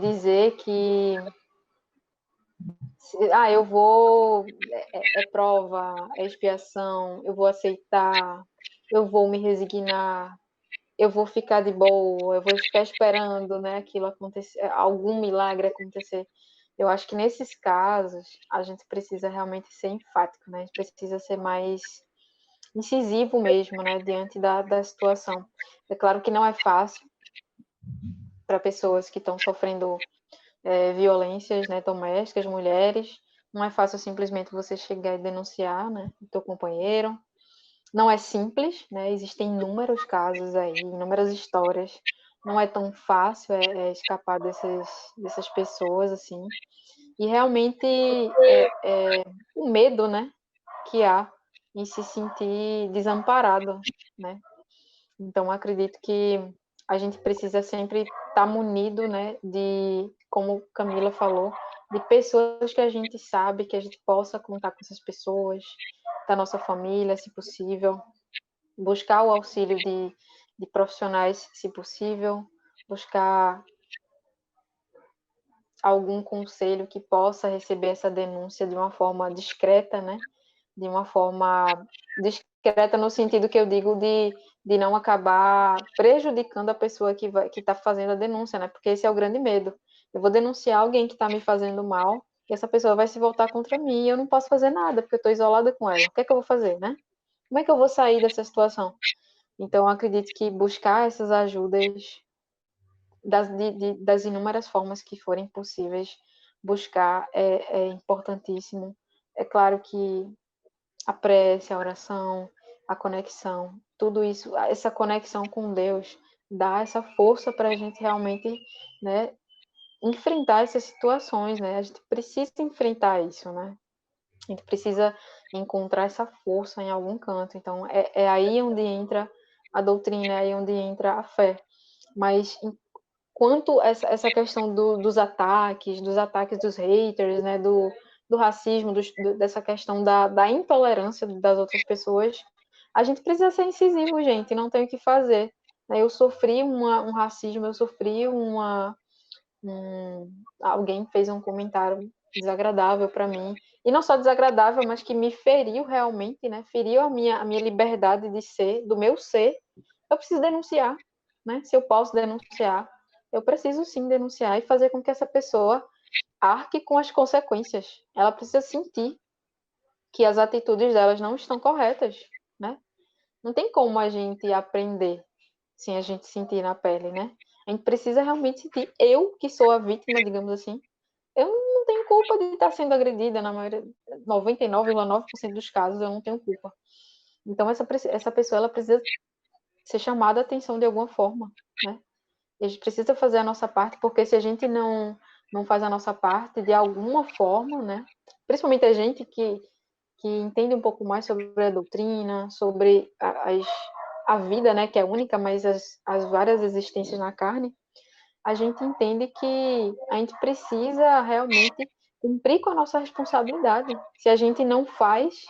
dizer que eu vou, é prova, é expiação, eu vou aceitar, eu vou me resignar, eu vou ficar de boa, eu vou ficar esperando, né, aquilo acontecer, algum milagre acontecer. Eu acho que nesses casos a gente precisa realmente ser enfático, né? A gente precisa ser mais incisivo mesmo, né, diante da situação. É claro que não é fácil para pessoas que estão sofrendo violências, né, domésticas, mulheres. Não é fácil simplesmente você chegar e denunciar, né, o teu companheiro. Não é simples, né? Existem inúmeros casos aí, inúmeras histórias. Não é tão fácil escapar dessas pessoas, assim. E realmente o medo, né, que há em se sentir desamparado, né? Então, acredito que a gente precisa sempre estar munido, né, como Camila falou, de pessoas que a gente sabe, que a gente possa contar com essas pessoas, da nossa família, se possível, buscar o auxílio de profissionais, se possível, buscar algum conselho que possa receber essa denúncia de uma forma discreta, né? De uma forma discreta no sentido que eu digo de não acabar prejudicando a pessoa que está fazendo a denúncia, né? Porque esse é o grande medo. Eu vou denunciar alguém que está me fazendo mal e essa pessoa vai se voltar contra mim e eu não posso fazer nada porque eu estou isolada com ela. O que é que eu vou fazer, né? Como é que eu vou sair dessa situação? Então, eu acredito que buscar essas ajudas das inúmeras formas que forem possíveis, buscar é importantíssimo. É claro que a prece, a oração, a conexão, tudo isso, essa conexão com Deus, dá essa força para a gente realmente, né, enfrentar essas situações, né? A gente precisa enfrentar isso, né? A gente precisa encontrar essa força em algum canto. Então, é aí onde entra a doutrina, é aí onde entra a fé. Mas quanto essa questão dos ataques dos haters, né, do racismo, dessa questão da intolerância das outras pessoas, a gente precisa ser incisivo, gente, não tem o que fazer. Eu sofri um racismo, eu sofri alguém fez um comentário desagradável para mim, e não só desagradável, mas que me feriu realmente, né, feriu a minha liberdade de ser, do meu ser, eu preciso denunciar, né, se eu posso denunciar, eu preciso sim denunciar e fazer com que essa pessoa arque com as consequências. Ela precisa sentir que as atitudes delas não estão corretas, né? Não tem como a gente aprender sem a gente sentir na pele, né? A gente precisa realmente sentir. Eu, que sou a vítima, digamos assim, eu não tenho culpa de estar sendo agredida, na maioria, 99,9% dos casos, eu não tenho culpa. Então, essa pessoa, ela precisa ser chamada a atenção de alguma forma, né? A gente precisa fazer a nossa parte, porque se a gente não faz a nossa parte de alguma forma, né? Principalmente a gente que entende um pouco mais sobre a doutrina, sobre a vida, né? Que é única, mas as várias existências na carne, a gente entende que a gente precisa realmente cumprir com a nossa responsabilidade. Se a gente não faz,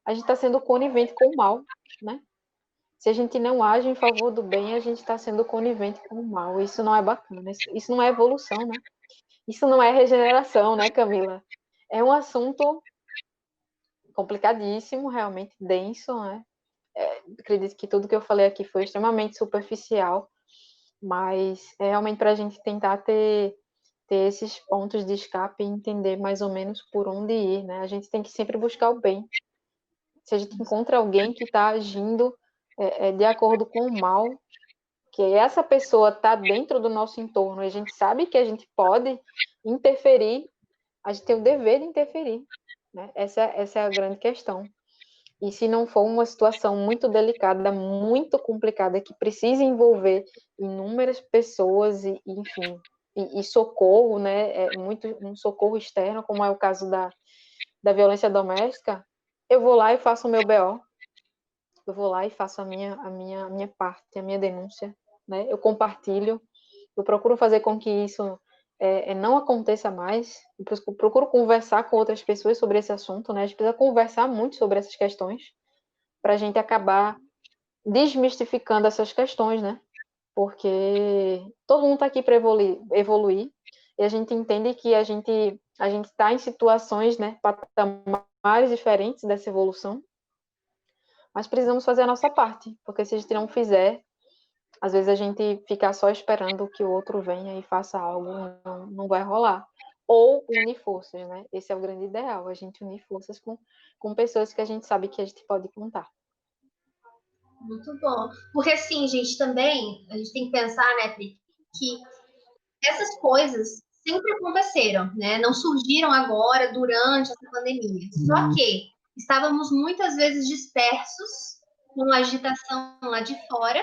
a gente está sendo conivente com o mal, né? Se a gente não age em favor do bem, a gente está sendo conivente com o mal. Isso não é bacana, isso não é evolução, né? Isso não é regeneração, né, Camila? É um assunto complicadíssimo, realmente denso, né? Acredito que tudo que eu falei aqui foi extremamente superficial, mas é realmente para a gente tentar ter esses pontos de escape e entender mais ou menos por onde ir, né? A gente tem que sempre buscar o bem. Se a gente encontra alguém que está agindo de acordo com o mal, que essa pessoa está dentro do nosso entorno, e a gente sabe que a gente pode interferir, a gente tem o dever de interferir, né? Essa é a grande questão. E se não for uma situação muito delicada, muito complicada, que precisa envolver inúmeras pessoas enfim, e socorro, né, muito um socorro externo, como é o caso da violência doméstica, eu vou lá e faço o meu BO, eu vou lá e faço a minha parte, a minha denúncia, né, eu compartilho, eu procuro fazer com que isso não aconteça mais. Eu procuro conversar com outras pessoas sobre esse assunto, né? A gente precisa conversar muito sobre essas questões para a gente acabar desmistificando essas questões, né? Porque todo mundo está aqui para evoluir, e a gente entende que a gente está em situações, né, patamares diferentes dessa evolução, mas precisamos fazer a nossa parte, porque se a gente não fizer, às vezes a gente ficar só esperando que o outro venha e faça algo, não vai rolar. Ou unir forças, né? Esse é o grande ideal, a gente unir forças com pessoas que a gente sabe que a gente pode contar. Muito bom. Porque assim, gente, também, a gente tem que pensar, né, Pri, que essas coisas sempre aconteceram, né? Não surgiram agora, durante essa pandemia. Só que estávamos muitas vezes dispersos, com a agitação lá de fora,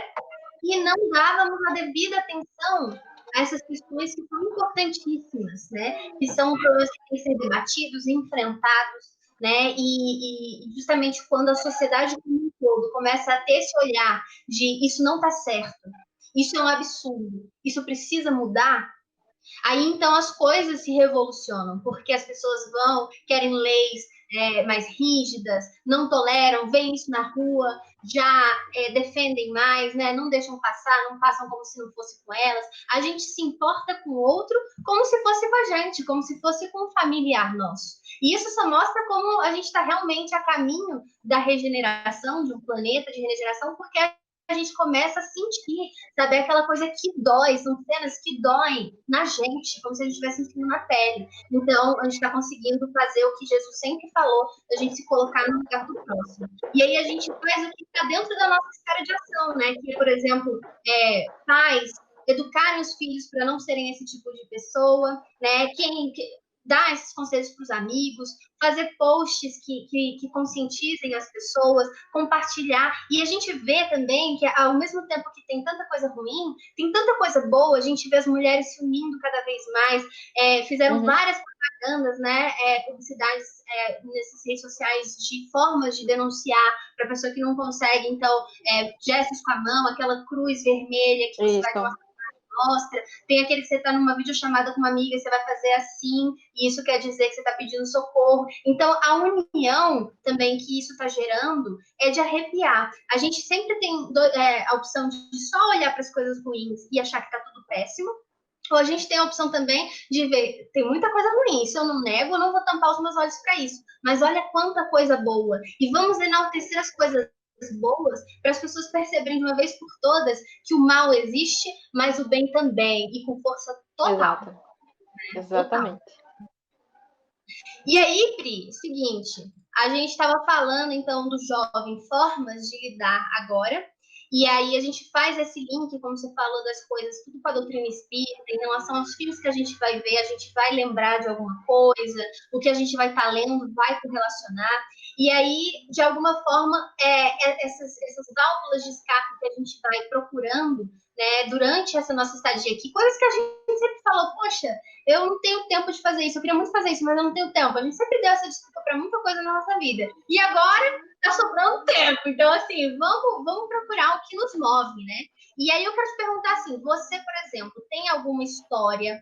e não dávamos a devida atenção a essas questões que são importantíssimas, né? Que são problemas que têm que ser debatidos, enfrentados, né? E justamente quando a sociedade como um todo começa a ter esse olhar de isso não está certo, isso é um absurdo, isso precisa mudar, aí então as coisas se revolucionam, porque as pessoas querem leis mais rígidas, não toleram, veem isso na rua, já defendem mais, né? Não deixam passar, não passam como se não fosse com elas. A gente se importa com o outro como se fosse com a gente, como se fosse com um familiar nosso. E isso só mostra como a gente está realmente a caminho da regeneração, de um planeta de regeneração, porque a gente começa a sentir, sabe, aquela coisa que dói, são cenas que doem na gente, como se a gente estivesse sentindo na pele. Então, a gente está conseguindo fazer o que Jesus sempre falou, a gente se colocar no lugar do próximo. E aí a gente faz o que está dentro da nossa esfera de ação, né? Que, por exemplo, pais educarem os filhos para não serem esse tipo de pessoa, né? Dar esses conselhos para os amigos, fazer posts que conscientizem as pessoas, compartilhar. E a gente vê também que, ao mesmo tempo que tem tanta coisa ruim, tem tanta coisa boa. A gente vê as mulheres se unindo cada vez mais, fizeram várias propagandas, né, publicidades nessas redes sociais de formas de denunciar para a pessoa que não consegue. Então, gestos com a mão, aquela cruz vermelha que você vai mostra, tem aquele que você está numa videochamada com uma amiga e você vai fazer assim, e isso quer dizer que você está pedindo socorro. Então, a união também que isso está gerando é de arrepiar. A gente sempre tem a opção de só olhar para as coisas ruins e achar que está tudo péssimo, ou a gente tem a opção também de ver, tem muita coisa ruim, se eu não nego, eu não vou tampar os meus olhos para isso, mas olha quanta coisa boa, e vamos enaltecer as coisas boas para as pessoas perceberem de uma vez por todas que o mal existe, mas o bem também, e com força total. Exato. Exatamente. Total. E aí, Pri, seguinte, a gente estava falando então do jovem, formas de lidar agora, e aí a gente faz esse link, como você falou, das coisas, tudo com a doutrina espírita, em relação aos filmes que a gente vai ver, a gente vai lembrar de alguma coisa, o que a gente vai estar lendo vai correlacionar, e aí, de alguma forma, essas válvulas de escape que a gente vai procurando, né, durante essa nossa estadia aqui, coisas que a gente sempre falou, poxa, eu não tenho tempo de fazer isso, eu queria muito fazer isso, mas eu não tenho tempo. A gente sempre deu essa desculpa para muita coisa na nossa vida. E agora tá sobrando tempo. Então, assim, vamos procurar o que nos move, né? E aí eu quero te perguntar assim, você, por exemplo, tem alguma história,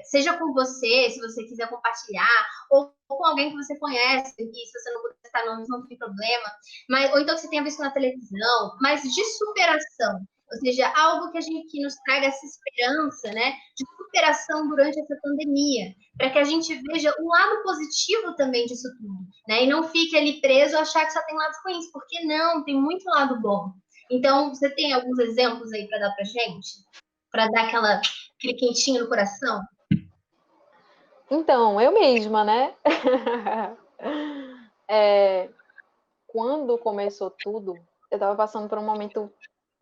seja com você, se você quiser compartilhar, ou com alguém que você conhece, e se você não puder citar nomes, não tem problema, ou então que você tenha visto na televisão, mas de superação. Ou seja, algo que nos traga essa esperança, né, de superação durante essa pandemia, para que a gente veja o lado positivo também disso tudo, né, e não fique ali preso a achar que só tem lados ruins, porque não, tem muito lado bom. Então, você tem alguns exemplos aí para dar para gente? Para dar aquele quentinho no coração? Então, eu mesma, né? Quando começou tudo, eu estava passando por um momento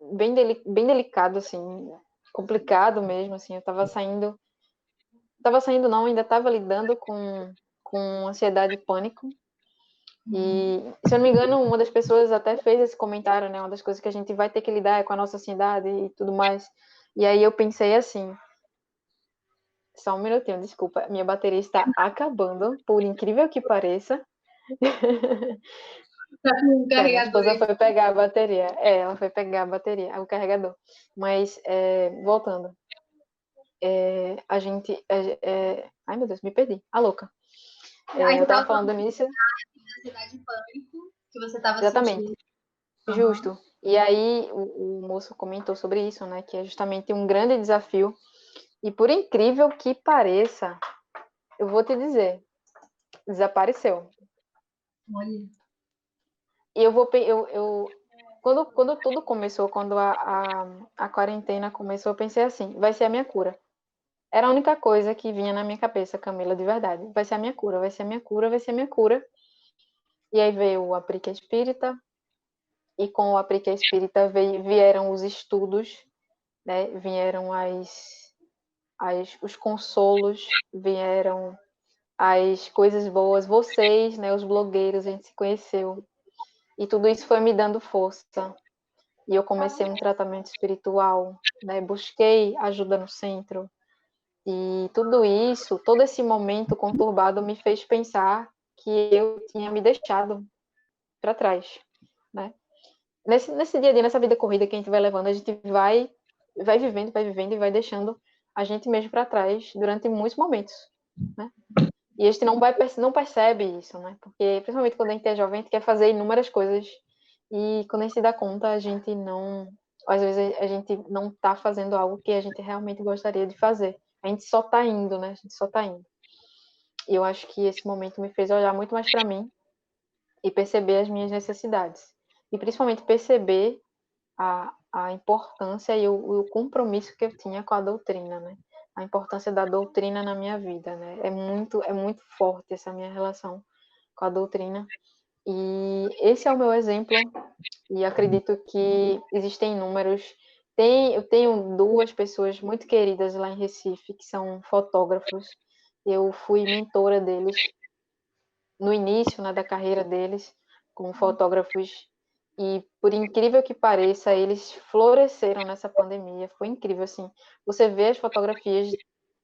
bem delicado, assim, complicado mesmo, assim, eu estava saindo não, ainda estava lidando com ansiedade e pânico, e, se eu não me engano, uma das pessoas até fez esse comentário, né, uma das coisas que a gente vai ter que lidar é com a nossa ansiedade e tudo mais, e aí eu pensei assim, só um minutinho, desculpa, minha bateria está acabando, por incrível que pareça. Minha esposa foi pegar a bateria. Ela foi pegar a bateria, o carregador. Mas, voltando. a gente... Ai, meu Deus, me perdi. A louca. Aí Eu você estava tava falando falando nisso, da ansiedade e pânico que você estava exatamente, sentindo. Aham. justo. E aí o moço comentou sobre isso, né? Que é justamente um grande desafio. E por incrível que pareça, eu vou te dizer, desapareceu. Olha. E quando tudo começou, quando a quarentena começou, eu pensei assim, vai ser a minha cura. Era a única coisa que vinha na minha cabeça, Camila, de verdade. Vai ser a minha cura, vai ser a minha cura, vai ser a minha cura. E aí veio o Aplica Espírita, e com o Aplica Espírita vieram os estudos, né? Vieram os consolos, vieram as coisas boas, vocês, né, os blogueiros, a gente se conheceu. E tudo isso foi me dando força. E eu comecei um tratamento espiritual, né? Busquei ajuda no centro. E tudo isso, todo esse momento conturbado me fez pensar que eu tinha me deixado para trás, né? Nesse dia a dia, nessa vida corrida que a gente vai levando, a gente vai vivendo e vai deixando a gente mesmo para trás durante muitos momentos, né? E a gente não percebe isso, né? Porque, principalmente quando a gente é jovem, a gente quer fazer inúmeras coisas e quando a gente se dá conta, a gente não... Às vezes a gente não está fazendo algo que a gente realmente gostaria de fazer. A gente só está indo, né? A gente só está indo. E eu acho que esse momento me fez olhar muito mais para mim e perceber as minhas necessidades. E principalmente perceber a importância e o compromisso que eu tinha com a doutrina, né? A importância da doutrina na minha vida, né? É muito forte essa minha relação com a doutrina. E esse é o meu exemplo, e acredito que existem inúmeros. Eu tenho duas pessoas muito queridas lá em Recife, que são fotógrafos. Eu fui mentora deles no início, né, da carreira deles como fotógrafos. E por incrível que pareça, eles floresceram nessa pandemia. Foi incrível, assim. Você vê as fotografias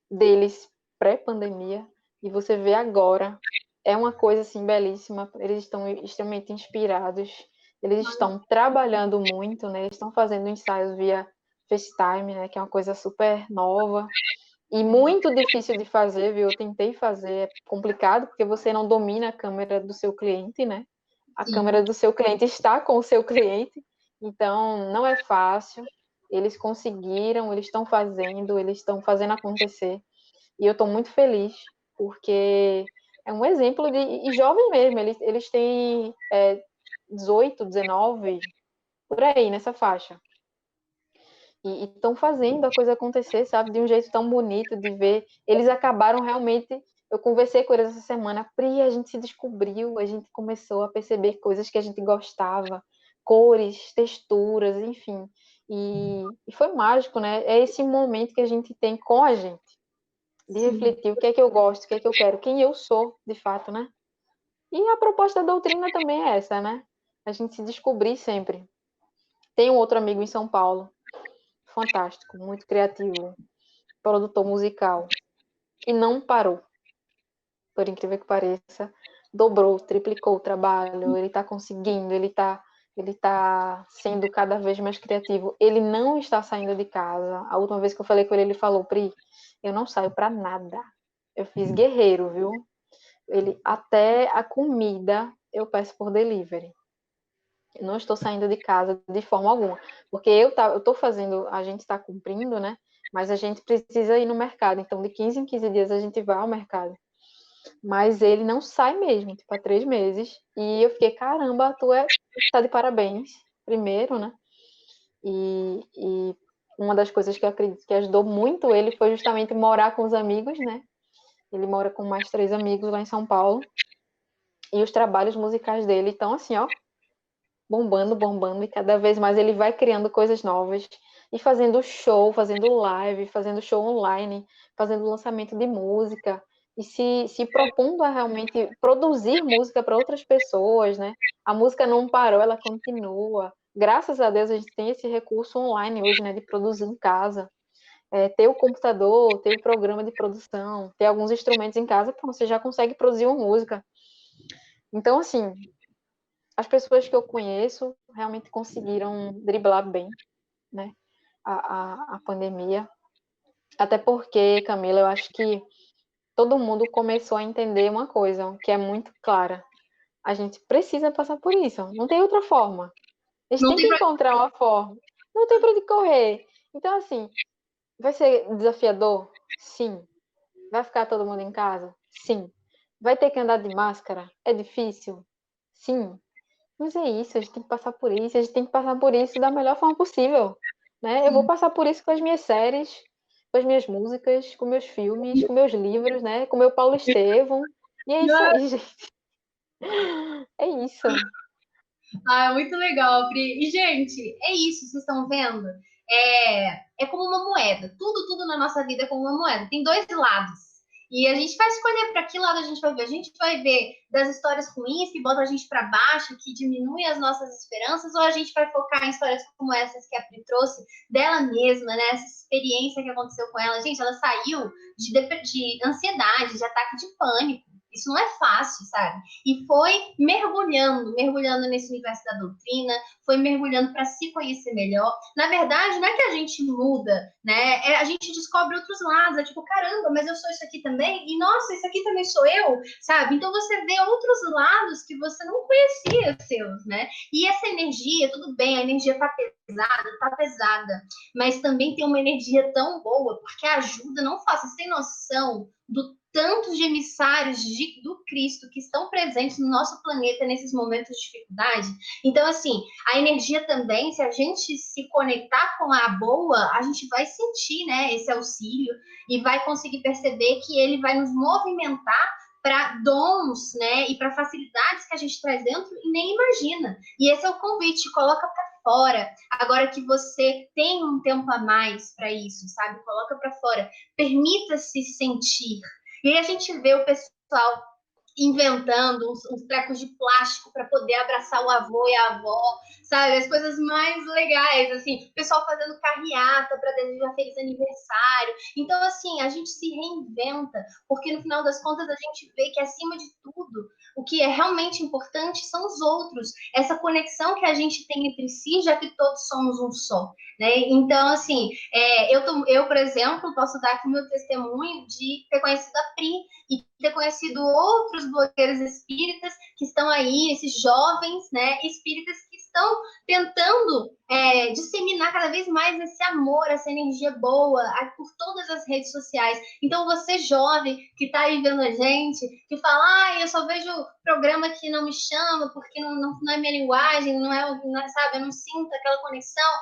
deles pré-pandemia e você vê agora. É uma coisa assim belíssima. Eles estão extremamente inspirados. Eles estão trabalhando muito, né? Eles estão fazendo ensaios via FaceTime, né? Que é uma coisa super nova e muito difícil de fazer, viu? Eu tentei fazer, é complicado porque você não domina a câmera do seu cliente, né? A Sim. câmera do seu cliente está com o seu cliente, então não é fácil. Eles conseguiram, eles estão fazendo acontecer. E eu estou muito feliz, porque é um exemplo de. E jovem mesmo, eles têm 18, 19, por aí, nessa faixa. E estão fazendo a coisa acontecer, sabe? De um jeito tão bonito de ver. Eles acabaram realmente. Eu conversei com eles essa semana. Pri, a gente se descobriu, a gente começou a perceber coisas que a gente gostava, cores, texturas, enfim. E foi mágico, né? É esse momento que a gente tem com a gente, de Sim. refletir o que é que eu gosto, o que é que eu quero, quem eu sou, de fato, né? E a proposta da doutrina também é essa, né? A gente se descobrir sempre. Tem um outro amigo em São Paulo, fantástico, muito criativo, produtor musical, e não parou, por incrível que pareça, dobrou, triplicou o trabalho, ele está conseguindo, ele tá sendo cada vez mais criativo, ele não está saindo de casa. A última vez que eu falei com ele falou: Pri, eu não saio para nada, eu fiz guerreiro, viu? Ele, até a comida eu peço por delivery. Eu não estou saindo de casa de forma alguma, porque eu tô fazendo, a gente está cumprindo, né? Mas a gente precisa ir no mercado, então de 15 em 15 dias a gente vai ao mercado. Mas ele não sai mesmo, tipo, há 3 meses. E eu fiquei, caramba, tá de parabéns, primeiro, né? E uma das coisas que eu acredito que ajudou muito ele foi justamente morar com os amigos, né? Ele mora com mais 3 amigos lá em São Paulo. E os trabalhos musicais dele estão assim, ó, bombando, bombando, e cada vez mais ele vai criando coisas novas e fazendo show, fazendo live, fazendo show online, fazendo lançamento de música e se propondo a realmente produzir música para outras pessoas, né? A música não parou, ela continua. Graças a Deus a gente tem esse recurso online hoje, né, de produzir em casa. Ter o computador, ter o programa de produção, ter alguns instrumentos em casa, você já consegue produzir uma música. Então, assim, as pessoas que eu conheço realmente conseguiram driblar bem, né, a pandemia. Até porque, Camila, eu acho que todo mundo começou a entender uma coisa que é muito clara. A gente precisa passar por isso, não tem outra forma. A gente Não tem tem que pra... encontrar uma forma. Não tem para onde correr. Então, assim, vai ser desafiador? Sim. Vai ficar todo mundo em casa? Sim. Vai ter que andar de máscara? É difícil? Sim. Mas é isso, a gente tem que passar por isso, a gente tem que passar por isso da melhor forma possível, né? Eu vou passar por isso com as minhas séries, com as minhas músicas, com meus filmes, com meus livros, né? Com meu Paulo Estevam. E é isso aí, gente. É isso. Ah, muito legal, Pri. E, gente, é isso, vocês estão vendo? É como uma moeda. Tudo na nossa vida é como uma moeda. Tem dois lados. E a gente vai escolher para que lado a gente vai ver. A gente vai ver das histórias ruins que botam a gente para baixo, que diminuem as nossas esperanças, ou a gente vai focar em histórias como essas que a Pri trouxe dela mesma, né? Essa experiência que aconteceu com ela. Gente, ela saiu de ansiedade, de ataque de pânico. Isso não é fácil, sabe? E foi mergulhando nesse universo da doutrina, foi mergulhando para se conhecer melhor. Na verdade, não é que a gente muda, né? A gente descobre outros lados, é tipo, caramba, mas eu sou isso aqui também, e nossa, isso aqui também sou eu, sabe? Então você vê outros lados que você não conhecia seus, né? E essa energia, tudo bem, a energia tá pesada, mas também tem uma energia tão boa, porque a ajuda não faz. Você tem noção do tantos de emissários do Cristo que estão presentes no nosso planeta nesses momentos de dificuldade. Então, assim, a energia também, se a gente se conectar com a boa, a gente vai sentir, né, esse auxílio e vai conseguir perceber que ele vai nos movimentar para dons, né, e para facilidades que a gente traz dentro e nem imagina. E esse é o convite, coloca para fora. Agora que você tem um tempo a mais para isso, sabe? Coloca para fora. Permita-se sentir. E aí a gente vê o pessoal inventando uns trecos de plástico para poder abraçar o avô e a avó, sabe? As coisas mais legais, assim, o pessoal fazendo carreata para desejar feliz aniversário. Então, assim, a gente se reinventa, porque no final das contas a gente vê que acima de tudo, o que é realmente importante são os outros, essa conexão que a gente tem entre si, já que todos somos um só, né? Então, assim, eu, por exemplo, posso dar aqui o meu testemunho de ter conhecido a Pri, e ter conhecido outros blogueiros espíritas que estão aí, esses jovens, né, espíritas que estão tentando disseminar cada vez mais esse amor, essa energia boa por todas as redes sociais. Então, você jovem que está aí vendo a gente, que fala, eu só vejo programa que não me chama, porque não é minha linguagem, não é, sabe, eu não sinto aquela conexão.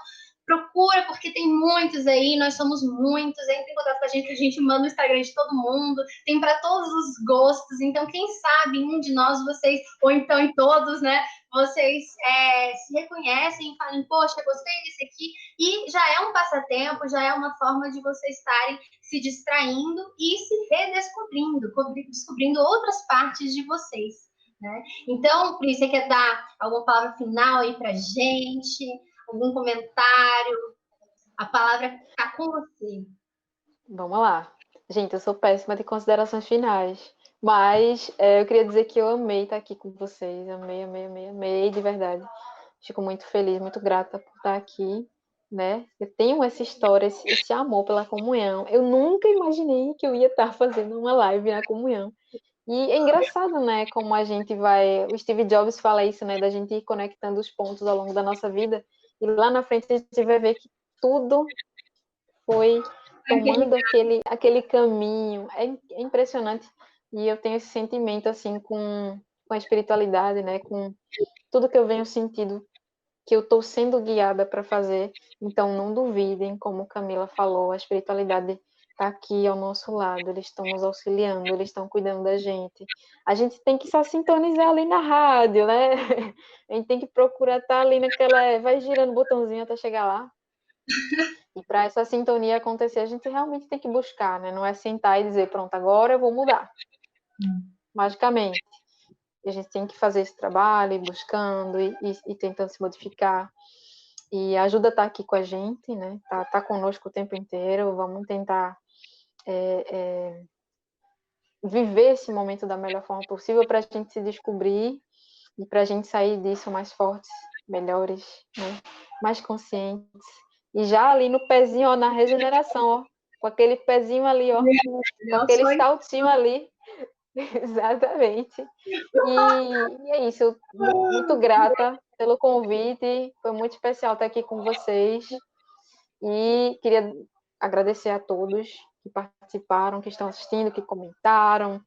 Procura, porque tem muitos aí, nós somos muitos, entre em contato com a gente manda o Instagram de todo mundo, tem para todos os gostos, então quem sabe um de nós, vocês, ou então em todos, né, vocês se reconhecem e falem, poxa, gostei desse aqui, e já é um passatempo, já é uma forma de vocês estarem se distraindo e se redescobrindo, descobrindo outras partes de vocês, né? Então, Pri, você quer dar alguma palavra final aí pra gente? Algum comentário? A palavra está com você. Vamos lá. Gente, eu sou péssima de considerações finais, mas eu queria dizer que eu amei estar aqui com vocês, amei, amei, amei, amei, de verdade. Fico muito feliz, muito grata por estar aqui, né? Eu tenho essa história, esse amor pela comunhão. Eu nunca imaginei que eu ia estar fazendo uma live na comunhão. E é engraçado, né, como a gente vai... O Steve Jobs fala isso, né, da gente ir conectando os pontos ao longo da nossa vida, e lá na frente a gente vai ver que tudo foi tomando aquele caminho. É impressionante. E eu tenho esse sentimento, assim, com a espiritualidade, né, com tudo que eu venho sentindo, que eu estou sendo guiada para fazer. Então, não duvidem, como Camila falou, a espiritualidade está aqui ao nosso lado, eles estão nos auxiliando, eles estão cuidando da gente. A gente tem que só sintonizar ali na rádio, né? A gente tem que procurar estar ali naquela... Vai girando o botãozinho até chegar lá. E para essa sintonia acontecer, a gente realmente tem que buscar, né? Não é sentar e dizer, pronto, agora eu vou mudar, magicamente. E a gente tem que fazer esse trabalho, ir buscando e tentando se modificar. E a ajuda está aqui com a gente, né? Tá conosco o tempo inteiro. Vamos tentar viver esse momento da melhor forma possível para a gente se descobrir e para a gente sair disso mais fortes, melhores, né? Mais conscientes. E já ali no pezinho, ó, na regeneração, ó. com aquele pezinho ali, ó, com aquele saltinho ali. Exatamente. E é isso, muito grata pelo convite, foi muito especial estar aqui com vocês. E queria agradecer a todos que participaram, que estão assistindo, que comentaram,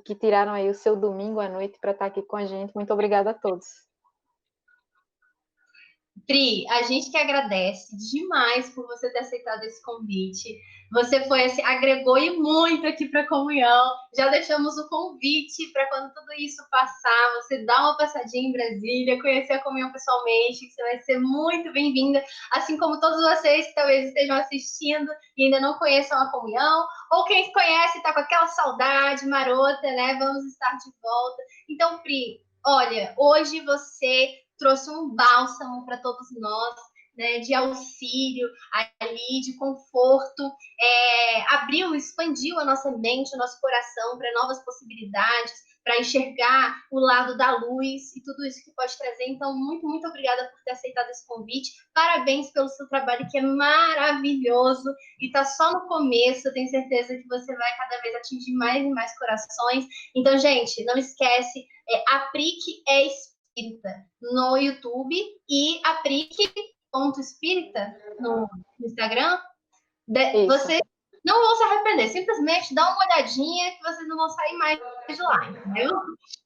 que tiraram aí o seu domingo à noite para estar aqui com a gente. Muito obrigada a todos. Pri, a gente que agradece demais por você ter aceitado esse convite. Você foi assim, agregou e muito aqui para a comunhão. Já deixamos o convite para quando tudo isso passar, você dar uma passadinha em Brasília, conhecer a comunhão pessoalmente, que você vai ser muito bem-vinda, assim como todos vocês que talvez estejam assistindo e ainda não conheçam a comunhão, ou quem conhece está com aquela saudade marota, né? Vamos estar de volta. Então, Pri, olha, hoje você trouxe um bálsamo para todos nós, né, de auxílio ali, de conforto, abriu, expandiu a nossa mente, o nosso coração para novas possibilidades, para enxergar o lado da luz e tudo isso que pode trazer. Então, muito, muito obrigada por ter aceitado esse convite. Parabéns pelo seu trabalho, que é maravilhoso e está só no começo. Eu tenho certeza que você vai cada vez atingir mais e mais corações. Então, gente, não esquece, Aplique é Espírita no YouTube e aplique.espírita no Instagram. Vocês não vão se arrepender, simplesmente dá uma olhadinha que vocês não vão sair mais de lá, entendeu?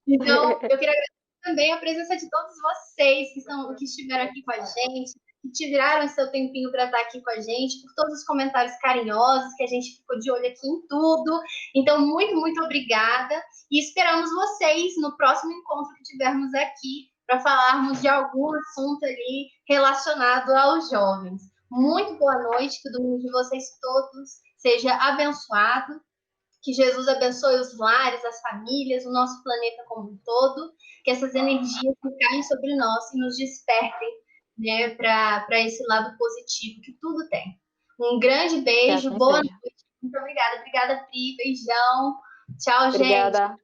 Então, eu queria agradecer também a presença de todos vocês que estiveram aqui com a gente, que tiraram seu tempinho para estar aqui com a gente, por todos os comentários carinhosos, que a gente ficou de olho aqui em tudo. Então, muito, muito obrigada. E esperamos vocês no próximo encontro que tivermos aqui para falarmos de algum assunto ali relacionado aos jovens. Muito boa noite, que o domingo de vocês todos seja abençoado, que Jesus abençoe os lares, as famílias, o nosso planeta como um todo, que essas energias caem sobre nós e nos despertem, né, para esse lado positivo que tudo tem. Um grande beijo, boa noite, muito obrigada. Obrigada, Pri, beijão. Tchau, gente. Obrigada.